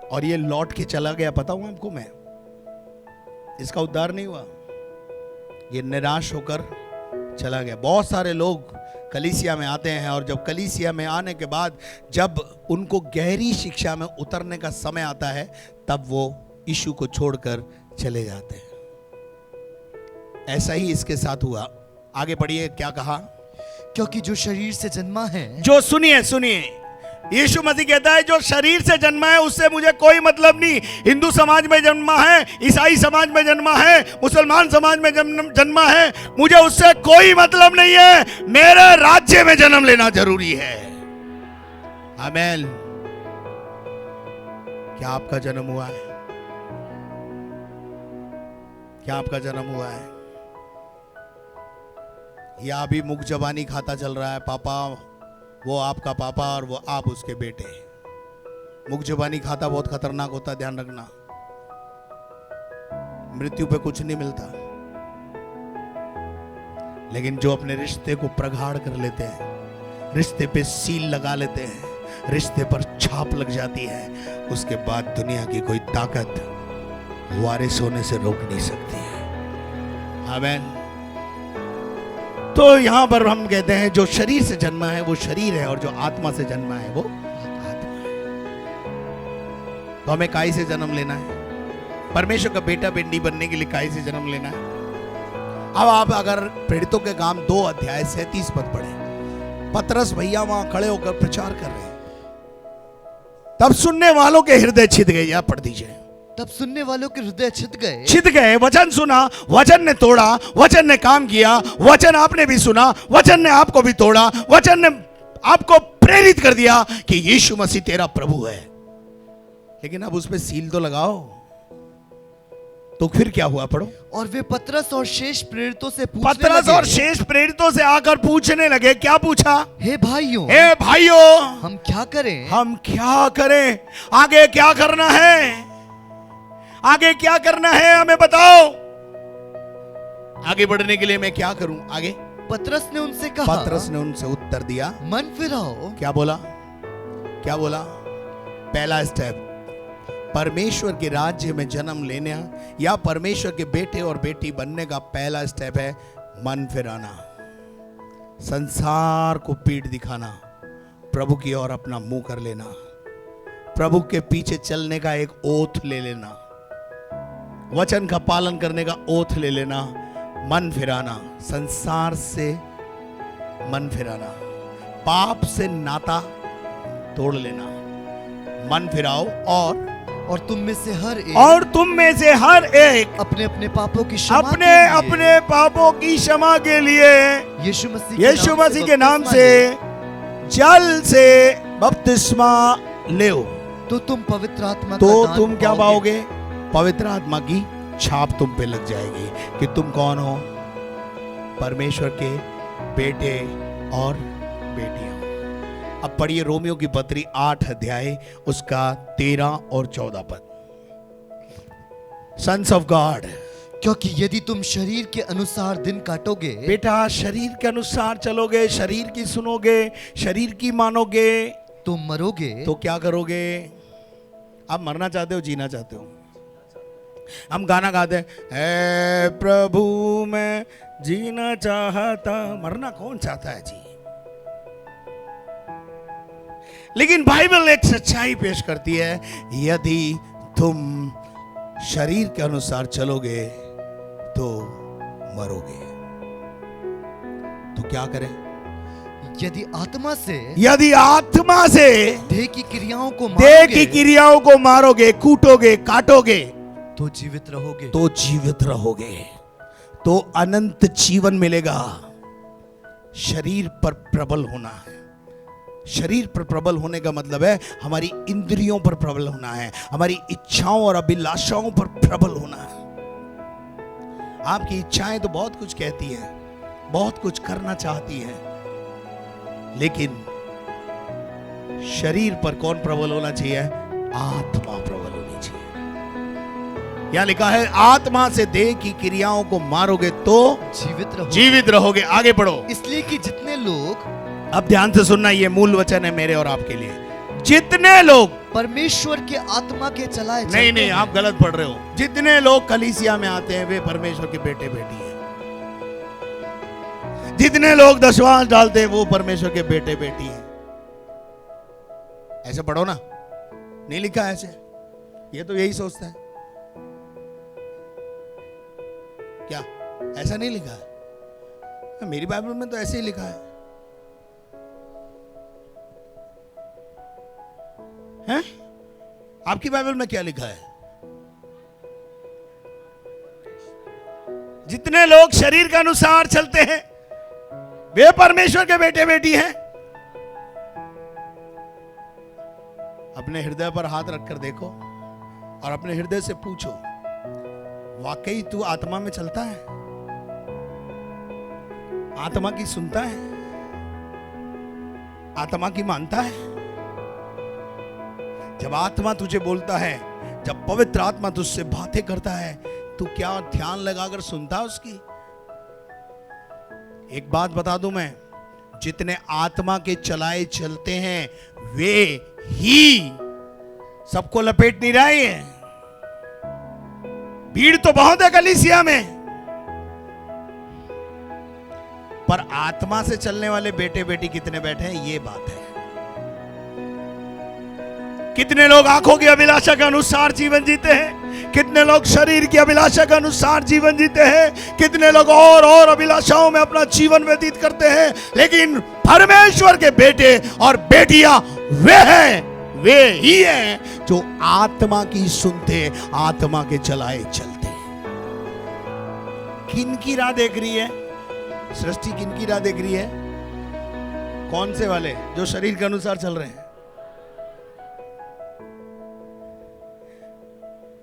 और ये लौट के चला गया, पता हूं आपको मैं, इसका उद्धार नहीं हुआ, ये निराश होकर चला गया। बहुत सारे लोग कलीसिया में आते हैं और जब कलीसिया में आने के बाद जब उनको गहरी शिक्षा में उतरने का समय आता है तब वो यीशु को छोड़कर चले जाते हैं। ऐसा ही इसके साथ हुआ। आगे पढ़िए क्या कहा। क्योंकि जो शरीर से जन्मा है, जो सुनिए यीशु मसीह कहता है जो शरीर से जन्मा है उससे मुझे कोई मतलब नहीं। हिंदू समाज में जन्मा है, ईसाई समाज में जन्मा है, मुसलमान समाज में जन्मा है, मुझे उससे कोई मतलब नहीं है। मेरे राज्य में जन्म लेना जरूरी है। आमेन। क्या आपका जन्म हुआ है? क्या आपका जन्म हुआ है? या अभी मुख जबानी खाता चल रहा है, पापा वो आपका पापा और वो आप उसके बेटे। मुख जबानी खाता बहुत खतरनाक होता है, ध्यान रखना। मृत्यु पे कुछ नहीं मिलता, लेकिन जो अपने रिश्ते को प्रगाढ़ कर लेते हैं, रिश्ते पे सील लगा लेते हैं, रिश्ते पर छाप लग जाती है, उसके बाद दुनिया की कोई ताकत वारिस होने से रोक नहीं सकती है। आमीन। तो यहां पर हम कहते हैं जो शरीर से जन्मा है वो शरीर है, और जो आत्मा से जन्मा है वो आत्मा है। तो हमें काय से जन्म लेना है? परमेश्वर का बेटा बेटी बनने के लिए काय से जन्म लेना है? अब आप अगर प्रेरितों के काम 2 अध्याय 37 पद पढ़े, पतरस भैया वहां खड़े होकर प्रचार कर रहे हैं, तब सुनने वालों के हृदय छिद गए। या पढ़ दीजिए। तब सुनने वालों के हृदय छिद गए। वचन सुना, वचन ने तोड़ा, वचन ने काम किया, वचन आपने भी सुना, वचन ने आपको भी तोड़ा, वचन ने आपको प्रेरित कर दिया कि यीशु मसीह तेरा प्रभु है। लेकिन अब उस पे सील तो लगाओ। तो फिर क्या हुआ? पढ़ो। और वे पतरस और शेष प्रेरितों से आकर पूछने लगे। क्या पूछा? हे भाइयों, हम क्या करें? आगे क्या करना है? आगे क्या करना है हमें बताओ। आगे बढ़ने के लिए मैं क्या करूं? आगे पतरस ने उनसे कहा। पतरस ने उनसे उत्तर दिया, मन फिराओ। क्या बोला? पहला स्टेप परमेश्वर के राज्य में जन्म लेने या परमेश्वर के बेटे और बेटी बनने का पहला स्टेप है मन फिराना, संसार को पीठ दिखाना, प्रभु की ओर अपना मुंह कर लेना, प्रभु के पीछे चलने का एक ओथ ले लेना, वचन का पालन करने का ओथ ले लेना, मन फिराना, संसार से मन फिराना, पाप से नाता तोड़ लेना, मन फिराओ और तुम में से हर एक अपने अपने पापों की क्षमा के लिए यीशु मसीह के नाम से जल से बपतिस्मा लेओ। तो तुम पवित्र आत्मा तुम क्या पाओगे? पवित्र आत्मा की छाप तुम पे लग जाएगी कि तुम कौन हो? परमेश्वर के बेटे और बेटियां। अब पढ़िए रोमियो की पत्री 8 अध्याय उसका 13 और 14 पद। सन्स ऑफ गॉड, क्योंकि यदि तुम शरीर के अनुसार दिन काटोगे, बेटा शरीर के अनुसार चलोगे, शरीर की सुनोगे, शरीर की मानोगे, तुम मरोगे। तो क्या करोगे? आप मरना चाहते हो, जीना चाहते हो? हम गाना गाते हैं, हे प्रभु मैं जीना चाहता, मरना कौन चाहता है जी। लेकिन बाइबल एक सच्चाई पेश करती है, यदि तुम शरीर के अनुसार चलोगे तो मरोगे। तो क्या करें? यदि आत्मा से देह की क्रियाओं को मारोगे, कूटोगे, काटोगे, तो जीवित रहोगे। तो अनंत जीवन मिलेगा। शरीर पर प्रबल होना है। शरीर पर प्रबल होने का मतलब है हमारी इंद्रियों पर प्रबल होना है, हमारी इच्छाओं और अभिलाषाओं पर प्रबल होना है। आपकी इच्छाएं तो बहुत कुछ कहती है, बहुत कुछ करना चाहती है, लेकिन शरीर पर कौन प्रबल होना चाहिए? आत्मा प्रबल होनी चाहिए। यहां लिखा है, आत्मा से देह की क्रियाओं को मारोगे तो जीवित रहोगे। आगे पढ़ो। इसलिए कि जितने लोग, अब ध्यान से सुनना, ये मूल वचन है मेरे और आपके लिए। जितने लोग परमेश्वर के आत्मा के चलाए नहीं, आप गलत पढ़ रहे हो। जितने लोग कलीसिया में आते हैं वे परमेश्वर के बेटे बेटी हैं। जितने लोग दशवांश डालते हैं वो परमेश्वर के बेटे बेटी हैं। ऐसे पढ़ो ना, नहीं लिखा है ऐसे? ये तो यही सोचता है। क्या ऐसा नहीं लिखा है? मेरी बाइबल में तो ऐसे ही लिखा है। हैं? आपकी बाइबल में क्या लिखा है? जितने लोग शरीर के अनुसार चलते हैं वे परमेश्वर के बेटे बेटी हैं। अपने हृदय पर हाथ रखकर देखो और अपने हृदय से पूछो, वाकई तू आत्मा में चलता है? आत्मा की सुनता है? आत्मा की मानता है? जब आत्मा तुझे बोलता है, जब पवित्र आत्मा तुझसे बातें करता है, तू क्या ध्यान लगाकर सुनता है उसकी? एक बात बता दूं मैं, जितने आत्मा के चलाए चलते हैं वे ही सबको लपेट नहीं रहे हैं। भीड़ तो बहुत है कलीसिया में, पर आत्मा से चलने वाले बेटे बेटी कितने बैठे हैं, ये बात है। कितने लोग आंखों की अभिलाषा के अनुसार जीवन जीते हैं, कितने लोग शरीर की अभिलाषा के अनुसार जीवन जीते हैं, कितने लोग और अभिलाषाओं में अपना जीवन व्यतीत करते हैं। लेकिन परमेश्वर के बेटे और बेटियां वे ही हैं जो आत्मा की सुनते, आत्मा के चलाए चलते हैं। किनकी राह देख रही है सृष्टि? किनकी राह देख रही है? कौन से वाले? जो शरीर के अनुसार चल रहे हैं।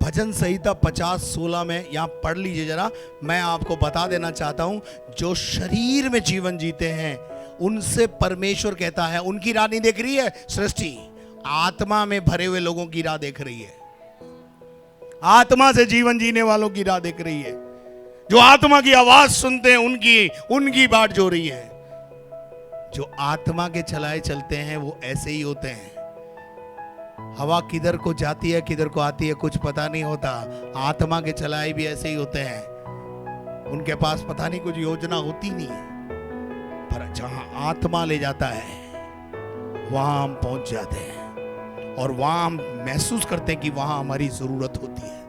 भजन संहिता 50:16 में यहां पढ़ लीजिए जरा। मैं आपको बता देना चाहता हूं, जो शरीर में जीवन जीते हैं उनसे परमेश्वर कहता है, उनकी राह नहीं देख रही है सृष्टि, आत्मा में भरे हुए लोगों की राह देख रही है। आत्मा से जीवन जीने वालों की राह देख रही है। जो आत्मा की आवाज सुनते हैं उनकी बाट जो रही है। जो आत्मा के चलाए चलते हैं वो ऐसे ही होते हैं। हवा किधर को जाती है किधर को आती है कुछ पता नहीं होता। आत्मा के चलाए भी ऐसे ही होते हैं। उनके पास पता नहीं कुछ योजना होती नहीं है, पर जहां आत्मा ले जाता है वहां हम पहुंच जाते हैं और वहां हम महसूस करते हैं कि वहां हमारी जरूरत होती है।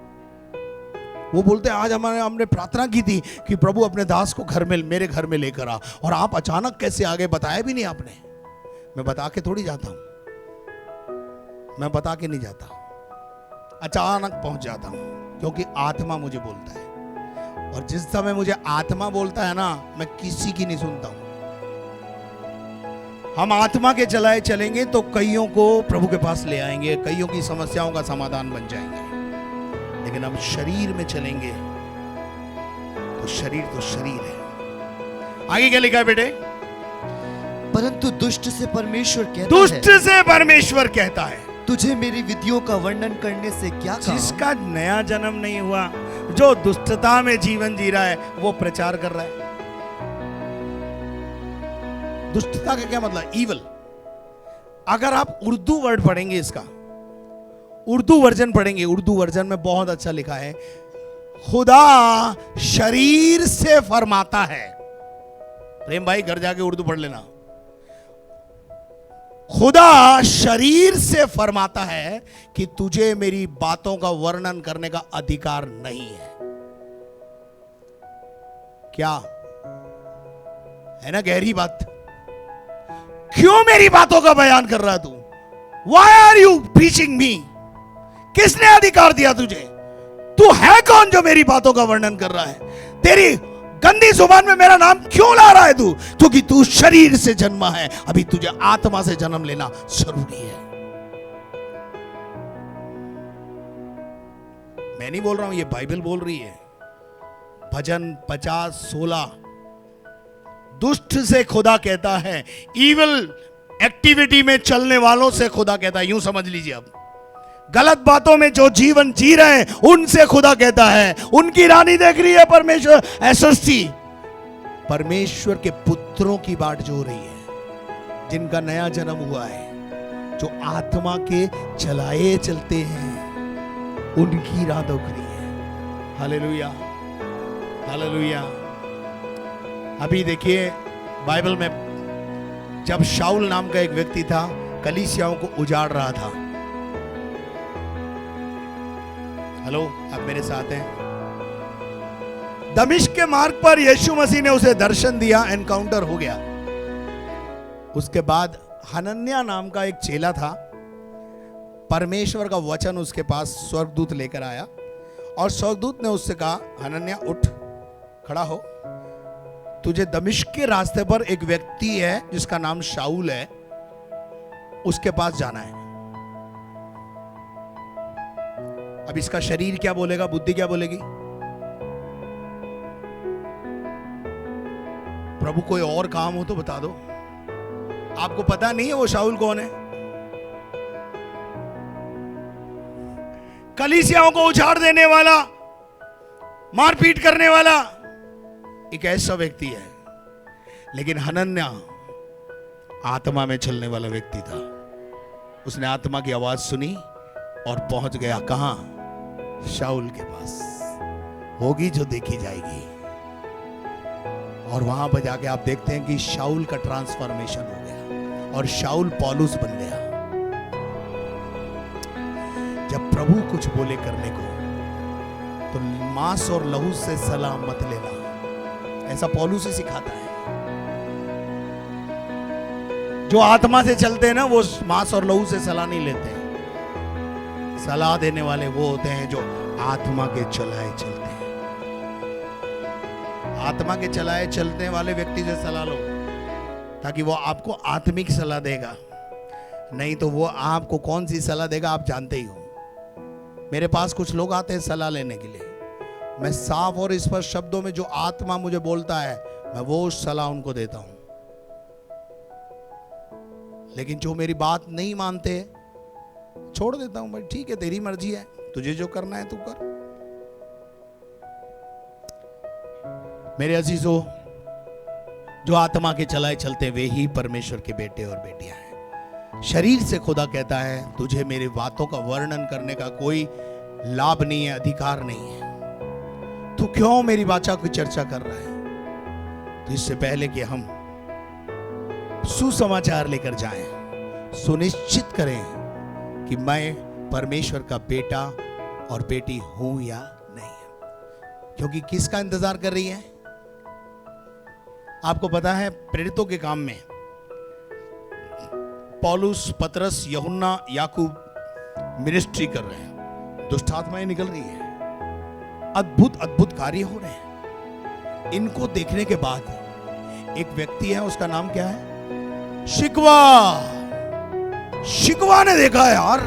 वो बोलते हैं, आज हमने प्रार्थना की थी कि प्रभु अपने दास को मेरे घर में लेकर आ, और आप अचानक कैसे आगे? बताया भी नहीं आपने। मैं बता के थोड़ी जाता हूं, मैं बता के नहीं जाता, अचानक पहुंच जाता हूं, क्योंकि आत्मा मुझे बोलता है। और जिस समय मुझे आत्मा बोलता है ना, मैं किसी की नहीं सुनता हूं। हम आत्मा के चलाए चलेंगे तो कईयों को प्रभु के पास ले आएंगे, कईयों की समस्याओं का समाधान बन जाएंगे। लेकिन हम शरीर में चलेंगे तो शरीर है। आगे क्या लिखा है बेटे? परंतु दुष्ट से परमेश्वर कहता है, तुझे मेरी विधियों का वर्णन करने से क्या काम? जिसका नया जन्म नहीं हुआ, जो दुष्टता में जीवन जी रहा है, वो प्रचार कर रहा है। दुष्टता का क्या मतलब? ईवल। अगर आप उर्दू वर्ड पढ़ेंगे, इसका उर्दू वर्जन पढ़ेंगे, उर्दू वर्जन में बहुत अच्छा लिखा है, खुदा शरीर से फरमाता है। प्रेम भाई घर जाके उर्दू पढ़ लेना। खुदा शरीर से फरमाता है कि तुझे मेरी बातों का वर्णन करने का अधिकार नहीं है। क्या है ना गहरी बात? क्यों मेरी बातों का बयान कर रहा है तू? Why are you preaching me? किसने अधिकार दिया तुझे? तू है कौन जो मेरी बातों का वर्णन कर रहा है? तेरी गंदी जुबान में मेरा नाम क्यों ला रहा है तू? क्योंकि तू शरीर से जन्मा है, अभी तुझे आत्मा से जन्म लेना जरूरी है। मैं नहीं बोल रहा हूं, ये बाइबल बोल रही है। भजन 50:16 दुष्ट से खुदा कहता है, इविल एक्टिविटी में चलने वालों से खुदा कहता है। यूं समझ लीजिए, अब गलत बातों में जो जीवन जी रहे हैं उनसे खुदा कहता है, उनकी रानी देख रही है परमेश्वर एसएससी, परमेश्वर के पुत्रों की बाट जो रही है, जिनका नया जन्म हुआ है, जो आत्मा के चलाए चलते हैं, उनकी राह दुख रही है। Hallelujah, hallelujah. अभी देखिए बाइबल में, जब शाऊल नाम का एक व्यक्ति था, कलीसियाओं को उजाड़ रहा था। हेलो, आप मेरे साथ हैं? दमिश्क के मार्ग पर यीशु मसीह ने उसे दर्शन दिया, एनकाउंटर हो गया। उसके बाद हनन्याह नाम का एक चेला था, परमेश्वर का वचन उसके पास स्वर्गदूत लेकर आया और स्वर्गदूत ने उससे कहा, हनन्याह उठ, खड़ा हो, तुझे दमिश्क के रास्ते पर एक व्यक्ति है जिसका नाम शाऊल है, उसके पास जाना है। अब इसका शरीर क्या बोलेगा, बुद्धि क्या बोलेगी? प्रभु कोई और काम हो तो बता दो। आपको पता नहीं है वो शाऊल कौन है? कलीसियाओं को उछाड़ देने वाला, मारपीट करने वाला एक ऐसा व्यक्ति है। लेकिन हनन्याह आत्मा में चलने वाला व्यक्ति था। उसने आत्मा की आवाज सुनी और पहुंच गया कहां? शाऊल के पास। होगी जो देखी जाएगी। और वहां पर जाके आप देखते हैं कि शाऊल का ट्रांसफॉर्मेशन हो गया और शाऊल पौलुस बन गया। जब प्रभु कुछ बोले करने को तो मांस और लहू से सलाह मत लेना, ऐसा पौलुस ही सिखाता है। जो आत्मा से चलते हैं ना, वो मांस और लहू से सलाह नहीं लेते हैं। सलाह देने वाले वो होते हैं जो आत्मा के चलाए चलते हैं। आत्मा के चलाए चलने वाले व्यक्ति से सलाह लो, ताकि वो आपको आत्मिक सलाह देगा। नहीं तो वो आपको कौन सी सलाह देगा आप जानते ही हो। मेरे पास कुछ लोग आते हैं सलाह लेने के लिए, मैं साफ और स्पष्ट शब्दों में जो आत्मा मुझे बोलता है मैं वो सलाह उनको देता हूं। लेकिन जो मेरी बात नहीं मानते छोड़ देता हूं। भाई ठीक है, तेरी मर्जी है, तुझे जो करना है तू कर। मेरे अजीजों, जो आत्मा के चलाए चलते वे ही परमेश्वर के बेटे और बेटियां हैं। शरीर से खुदा कहता है तुझे मेरी बातों का वर्णन करने का कोई लाभ नहीं है, अधिकार नहीं है। तू क्यों मेरी वाचा की चर्चा कर रहा है? तो इससे पहले कि हम सुसमाचार लेकर जाएं, सुनिश्चित करें कि मैं परमेश्वर का बेटा और बेटी हूं या नहीं। क्योंकि किसका इंतजार कर रही है? आपको पता है प्रेरितों के काम में पौलुस, पतरस, यूहन्ना, याकूब मिनिस्ट्री कर रहे हैं। दुष्ट आत्माएं निकल रही है, अद्भुत अद्भुत कार्य हो रहे हैं। इनको देखने के बाद एक व्यक्ति है, उसका नाम क्या है? शिकवा। शिकवा ने देखा यार,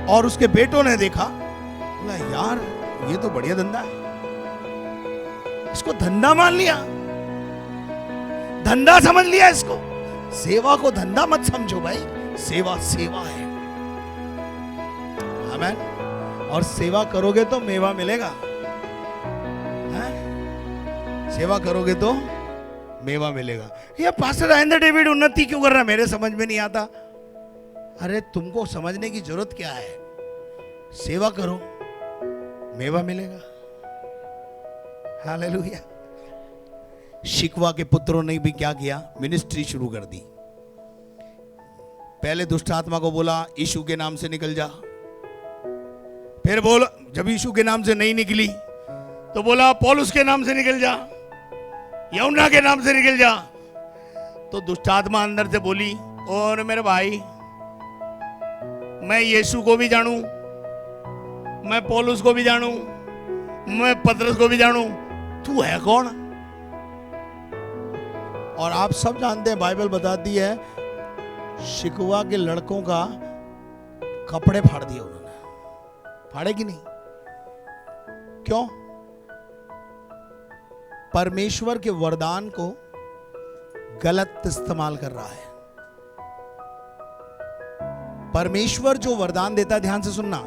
और उसके बेटों ने देखा, बोला यार ये तो बढ़िया धंधा है। इसको धंधा मान लिया, धंधा समझ लिया इसको। सेवा को धंधा मत समझो भाई, सेवा सेवा है। आमीन। और सेवा करोगे तो मेवा मिलेगा। सेवा करोगे तो मेवा मिलेगा। ये पास्टर आइंदा डेविड उन्नति क्यों कर रहा है? मेरे समझ में नहीं आता। अरे तुमको समझने की जरूरत क्या है? सेवा करो, मेवा मिलेगा। हालेलुया। शिकवा के पुत्रों ने भी क्या किया? मिनिस्ट्री शुरू कर दी। पहले दुष्ट आत्मा को बोला यीशु के नाम से निकल जा, फिर बोला जब यीशु के नाम से नहीं निकली तो बोला पौलुस के नाम से निकल जा, यूहन्ना के नाम से निकल जा। तो दुष्ट आत्मा अंदर से बोली, और मेरे भाई मैं यीशु को भी जानूं, मैं पौलुस को भी जानूं, मैं पतरस को भी जानूं, तू है कौन? और आप सब जानते हैं, बाइबल बताती है शिकवा के लड़कों का कपड़े फाड़ दिए उन्होंने। फाड़े कि नहीं? क्यों? परमेश्वर के वरदान को गलत इस्तेमाल कर रहा है। परमेश्वर जो वरदान देता है, ध्यान से सुनना,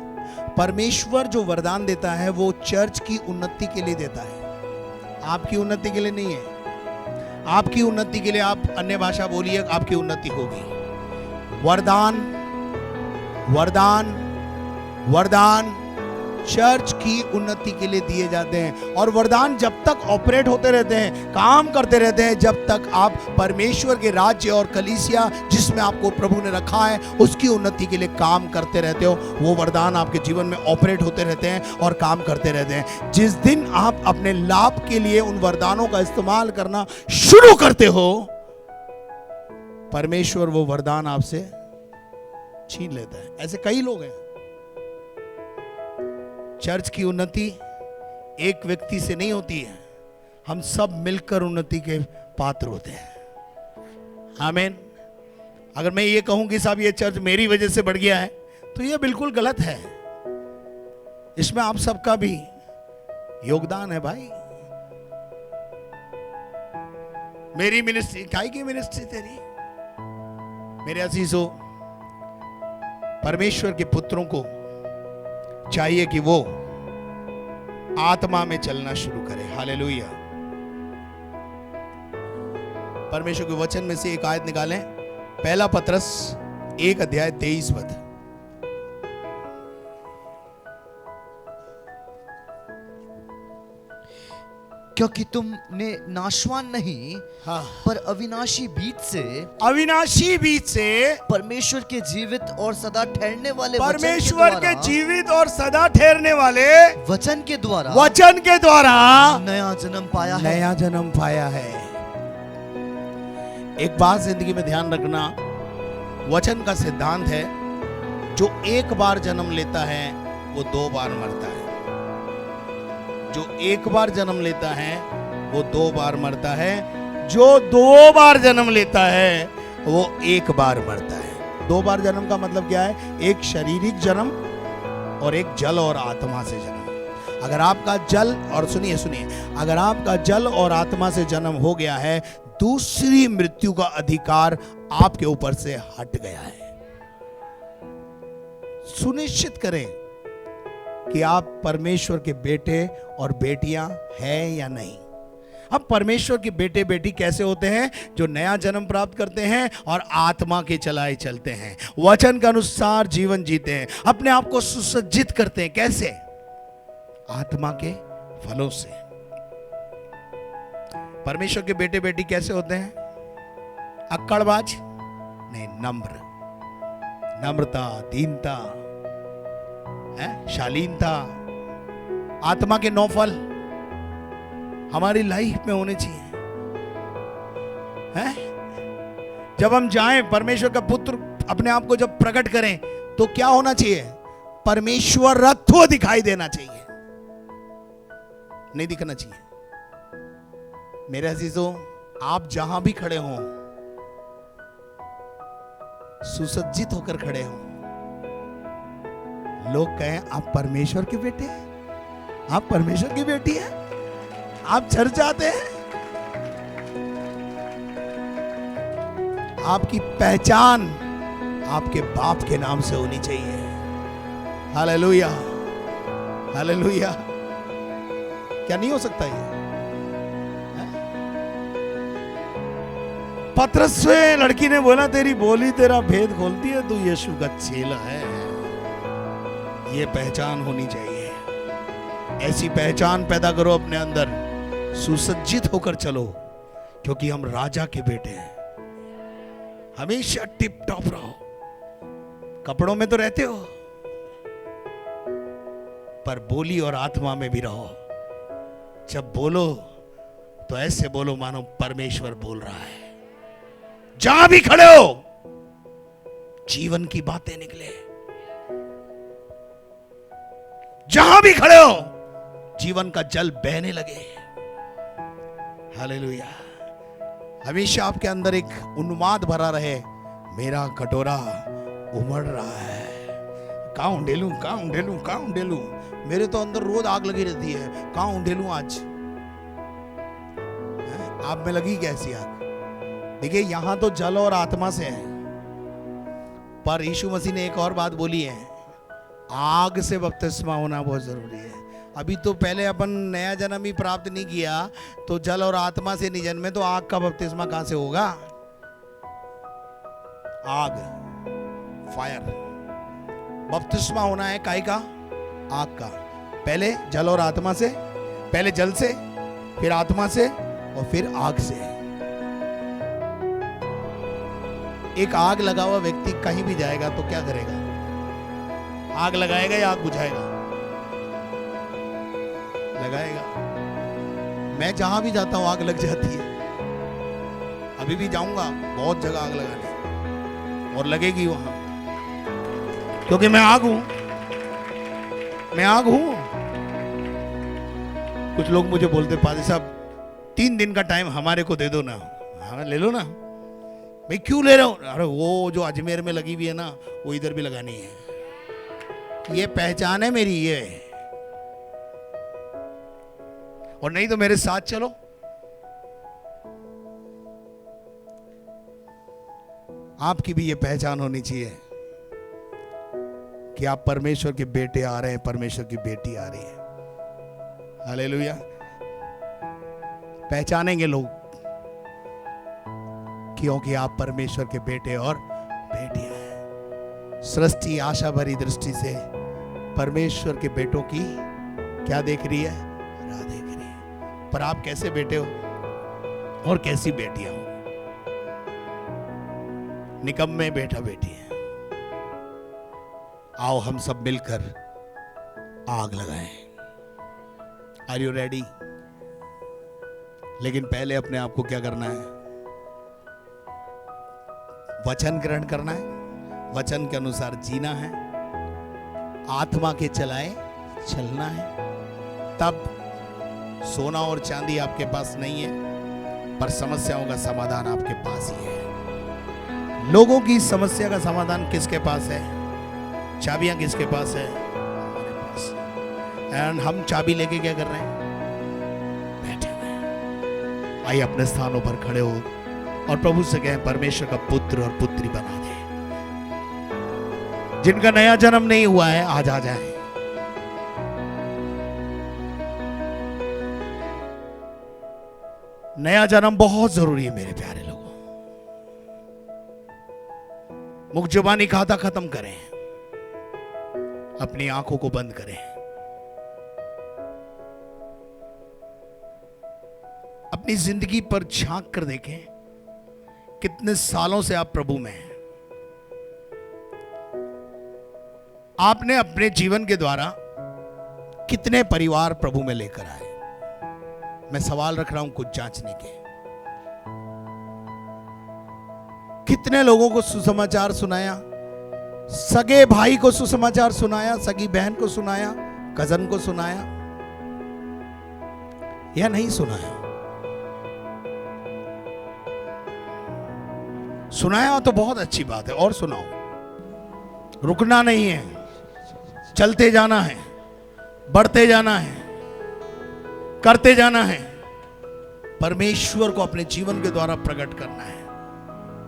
परमेश्वर जो वरदान देता है वो चर्च की उन्नति के लिए देता है, आपकी उन्नति के लिए नहीं है। आपकी उन्नति के लिए आप अन्य भाषा बोलिए, आपकी उन्नति होगी। वरदान वरदान वरदान चर्च की उन्नति के लिए दिए जाते हैं, और वरदान जब तक ऑपरेट होते रहते हैं, काम करते रहते हैं, जब तक आप परमेश्वर के राज्य और कलीसिया जिसमें आपको प्रभु ने रखा है उसकी उन्नति के लिए काम करते रहते हो, वो वरदान आपके जीवन में ऑपरेट होते रहते हैं और काम करते रहते हैं। जिस दिन आप अपने लाभ के लिए उन वरदानों का इस्तेमाल करना शुरू करते हो, परमेश्वर वो वरदान आपसे छीन लेता है। ऐसे कई लोग हैं। चर्च की उन्नति एक व्यक्ति से नहीं होती है, हम सब मिलकर उन्नति के पात्र होते हैं। आमीन। अगर मैं ये कहूं कि साहब ये चर्च मेरी वजह से बढ़ गया है, तो ये बिल्कुल गलत है। इसमें आप सबका भी योगदान है भाई। मेरी मिनिस्ट्री, काय की मिनिस्ट्री तेरी? मेरे अजीजों, परमेश्वर के पुत्रों को चाहिए कि वो आत्मा में चलना शुरू करें। हालेलुया। परमेश्वर के वचन में से एक आयत निकालें, पहला पतरस 1:23। क्योंकि तुमने नाशवान नहीं, हाँ, पर अविनाशी बीज से, अविनाशी बीज से, परमेश्वर के जीवित और सदा ठहरने वाले परमेश्वर के जीवित और सदा ठहरने वाले वचन के द्वारा नया जन्म पाया है। नया जन्म पाया है। एक बात जिंदगी में ध्यान रखना, वचन का सिद्धांत है, जो एक बार जन्म लेता है वो 2 बार मरता है। जो एक बार जन्म लेता है वो 2 बार मरता है। जो 2 बार जन्म लेता है वो 1 बार मरता है। 2 बार जन्म का मतलब क्या है? एक शारीरिक जन्म और एक जल और आत्मा से जन्म। अगर आपका जल और सुनिए, अगर आपका जल और आत्मा से जन्म हो गया है, दूसरी मृत्यु का अधिकार आपके ऊपर से हट गया है। सुनिश्चित करें कि आप परमेश्वर के बेटे और बेटियां हैं या नहीं। अब परमेश्वर के बेटे बेटी कैसे होते हैं? जो नया जन्म प्राप्त करते हैं और आत्मा के चलाए चलते हैं, वचन के अनुसार जीवन जीते हैं, अपने आप को सुसज्जित करते हैं। कैसे? आत्मा के फलों से। परमेश्वर के बेटे बेटी कैसे होते हैं? अक्कड़बाज नहीं, नम्र, नम्रता, दीनता, शालीनता, आत्मा के 9 फल हमारी लाइफ में होने चाहिए। हैं? जब हम जाएं, परमेश्वर का पुत्र अपने आप को जब प्रकट करें, तो क्या होना चाहिए? परमेश्वर रत्व दिखाई देना चाहिए, नहीं दिखना चाहिए। मेरे अजीजों, आप जहां भी खड़े हों, सुसज्जित होकर खड़े हों, लोग कहें आप परमेश्वर के बेटे हैं, आप परमेश्वर की बेटी हैं, आप चर्च आते हैं। आपकी पहचान आपके बाप के नाम से होनी चाहिए। Hallelujah, hallelujah. क्या नहीं हो सकता ये? पतरस से लड़की ने बोला, तेरी बोली तेरा भेद खोलती है, तू यीशु का चेला है। ये पहचान होनी चाहिए। ऐसी पहचान पैदा करो अपने अंदर, सुसज्जित होकर चलो, क्योंकि हम राजा के बेटे हैं। हमेशा टिप टॉप रहो। कपड़ों में तो रहते हो, पर बोली और आत्मा में भी रहो। जब बोलो तो ऐसे बोलो मानो परमेश्वर बोल रहा है। जहां भी खड़े हो जीवन की बातें निकले। जहां भी खड़े हो जीवन का जल बहने लगे। हालेलुया। हमेशा आपके अंदर एक उन्माद भरा रहे, मेरा कटोरा उमड़ रहा है, कहां उंडेलूं, कहां उंडेलूं, कहां उंडेलूं। मेरे तो अंदर रोज आग लगी रहती है, कहां उंडेलूं आज। आप में लगी कैसी आग? देखिए यहां तो जल और आत्मा से है, पर यीशु मसीह ने एक और बात बोली है, आग से बपतिस्मा होना बहुत जरूरी है। अभी तो पहले अपन नया जन्म ही प्राप्त नहीं किया, तो जल और आत्मा से नहीं जन्मे, तो आग का बपतिस्मा कहां से होगा? आग, फायर। बपतिस्मा होना है काय का? आग का। पहले जल और आत्मा से, पहले जल से, फिर आत्मा से, और फिर आग से। एक आग लगा हुआ व्यक्ति कहीं भी जाएगा तो क्या करेगा? आग लगाएगा या आग बुझाएगा? लगाएगा। मैं जहां भी जाता हूं आग लग जाती है। अभी भी जाऊंगा बहुत जगह आग लगाने, और लगेगी वहां, क्योंकि मैं आग हूं। मैं आग हूं। कुछ लोग मुझे बोलते, पादरी साहब 3 दिन का टाइम हमारे को दे दो ना। हाँ ले लो ना। भाई क्यों ले रहा हूं? अरे वो जो अजमेर में लगी हुई है ना, वो इधर भी लगानी है। ये पहचान है मेरी ये। और नहीं तो मेरे साथ चलो। आपकी भी ये पहचान होनी चाहिए कि आप परमेश्वर के बेटे आ रहे हैं, परमेश्वर की बेटी आ रही है। हालेलुया। पहचानेंगे लोग, क्योंकि आप परमेश्वर के बेटे और बेटियां हैं। सृष्टि आशा भरी दृष्टि से परमेश्वर के बेटों की क्या देख रही है? राह देख रही है। पर आप कैसे बेटे हो और कैसी बेटियां हो? निकम्मे बेटा बेटी है। आओ हम सब मिलकर आग लगाएं। Are you ready? लेकिन पहले अपने आप को क्या करना है? वचन ग्रहण करना है, वचन के अनुसार जीना है, आत्मा के चलाए चलना है। तब सोना और चांदी आपके पास नहीं है, पर समस्याओं का समाधान आपके पास ही है। लोगों की समस्या का समाधान किसके पास है? चाबियां किसके पास है? हमारे पास। एंड हम चाबी लेके क्या कर रहे हैं? बैठे हुए हैं। आइए अपने स्थानों पर खड़े हो और प्रभु से कहें, परमेश्वर का पुत्र और पुत्री बना दे। जिनका नया जन्म नहीं हुआ है आज आ जाए। नया जन्म बहुत जरूरी है मेरे प्यारे लोगों। मुख जुबानी खाता खत्म करें, अपनी आंखों को बंद करें, अपनी जिंदगी पर झांक कर देखें। कितने सालों से आप प्रभु में हैं? आपने अपने जीवन के द्वारा कितने परिवार प्रभु में लेकर आए? मैं सवाल रख रहा हूं कुछ जांचने के। कितने लोगों को सुसमाचार सुनाया? सगे भाई को सुसमाचार सुनाया, सगी बहन को सुनाया, कजन को सुनाया, या नहीं सुनाया? सुनाया तो बहुत अच्छी बात है, और सुनाओ। रुकना नहीं है, चलते जाना है, बढ़ते जाना है, करते जाना है। परमेश्वर को अपने जीवन के द्वारा प्रकट करना है।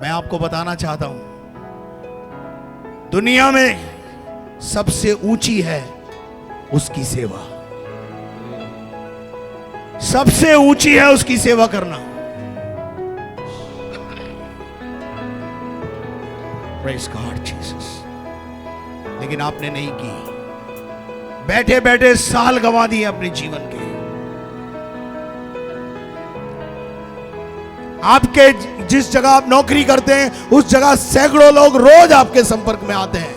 मैं आपको बताना चाहता हूं, दुनिया में सबसे ऊंची है उसकी सेवा। सबसे ऊंची है उसकी सेवा करना। Praise God, Jesus। लेकिन आपने नहीं की। बैठे बैठे साल गंवा दिए अपने जीवन के। आपके जिस जगह आप नौकरी करते हैं उस जगह सैकड़ों लोग रोज आपके संपर्क में आते हैं।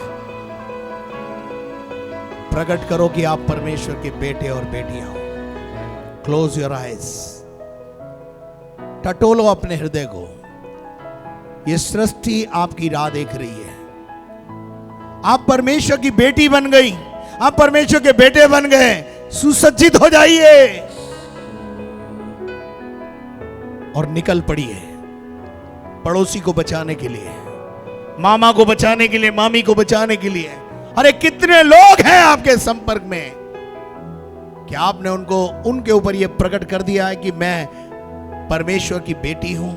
प्रकट करो कि आप परमेश्वर के बेटे और बेटियां हो। क्लोज योर आइज, टटोलो अपने हृदय को। यह सृष्टि आपकी राह देख रही है। आप परमेश्वर की बेटी बन गई, आप परमेश्वर के बेटे बन गए। सुसज्जित हो जाइए और निकल पड़िए पड़ोसी को बचाने के लिए, मामा को बचाने के लिए, मामी को बचाने के लिए। अरे कितने लोग हैं आपके संपर्क में, क्या आपने उनके ऊपर यह प्रकट कर दिया है कि मैं परमेश्वर की बेटी हूं,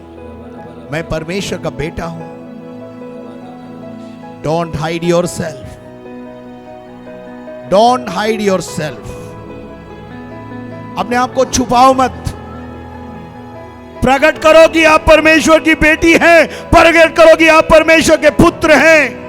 मैं परमेश्वर का बेटा हूं? Don't hide your self, don't hide your self. अपने आप को छुपाओ मत। प्रकट करो कि आप परमेश्वर की बेटी हैं, प्रकट करो कि आप परमेश्वर के पुत्र हैं।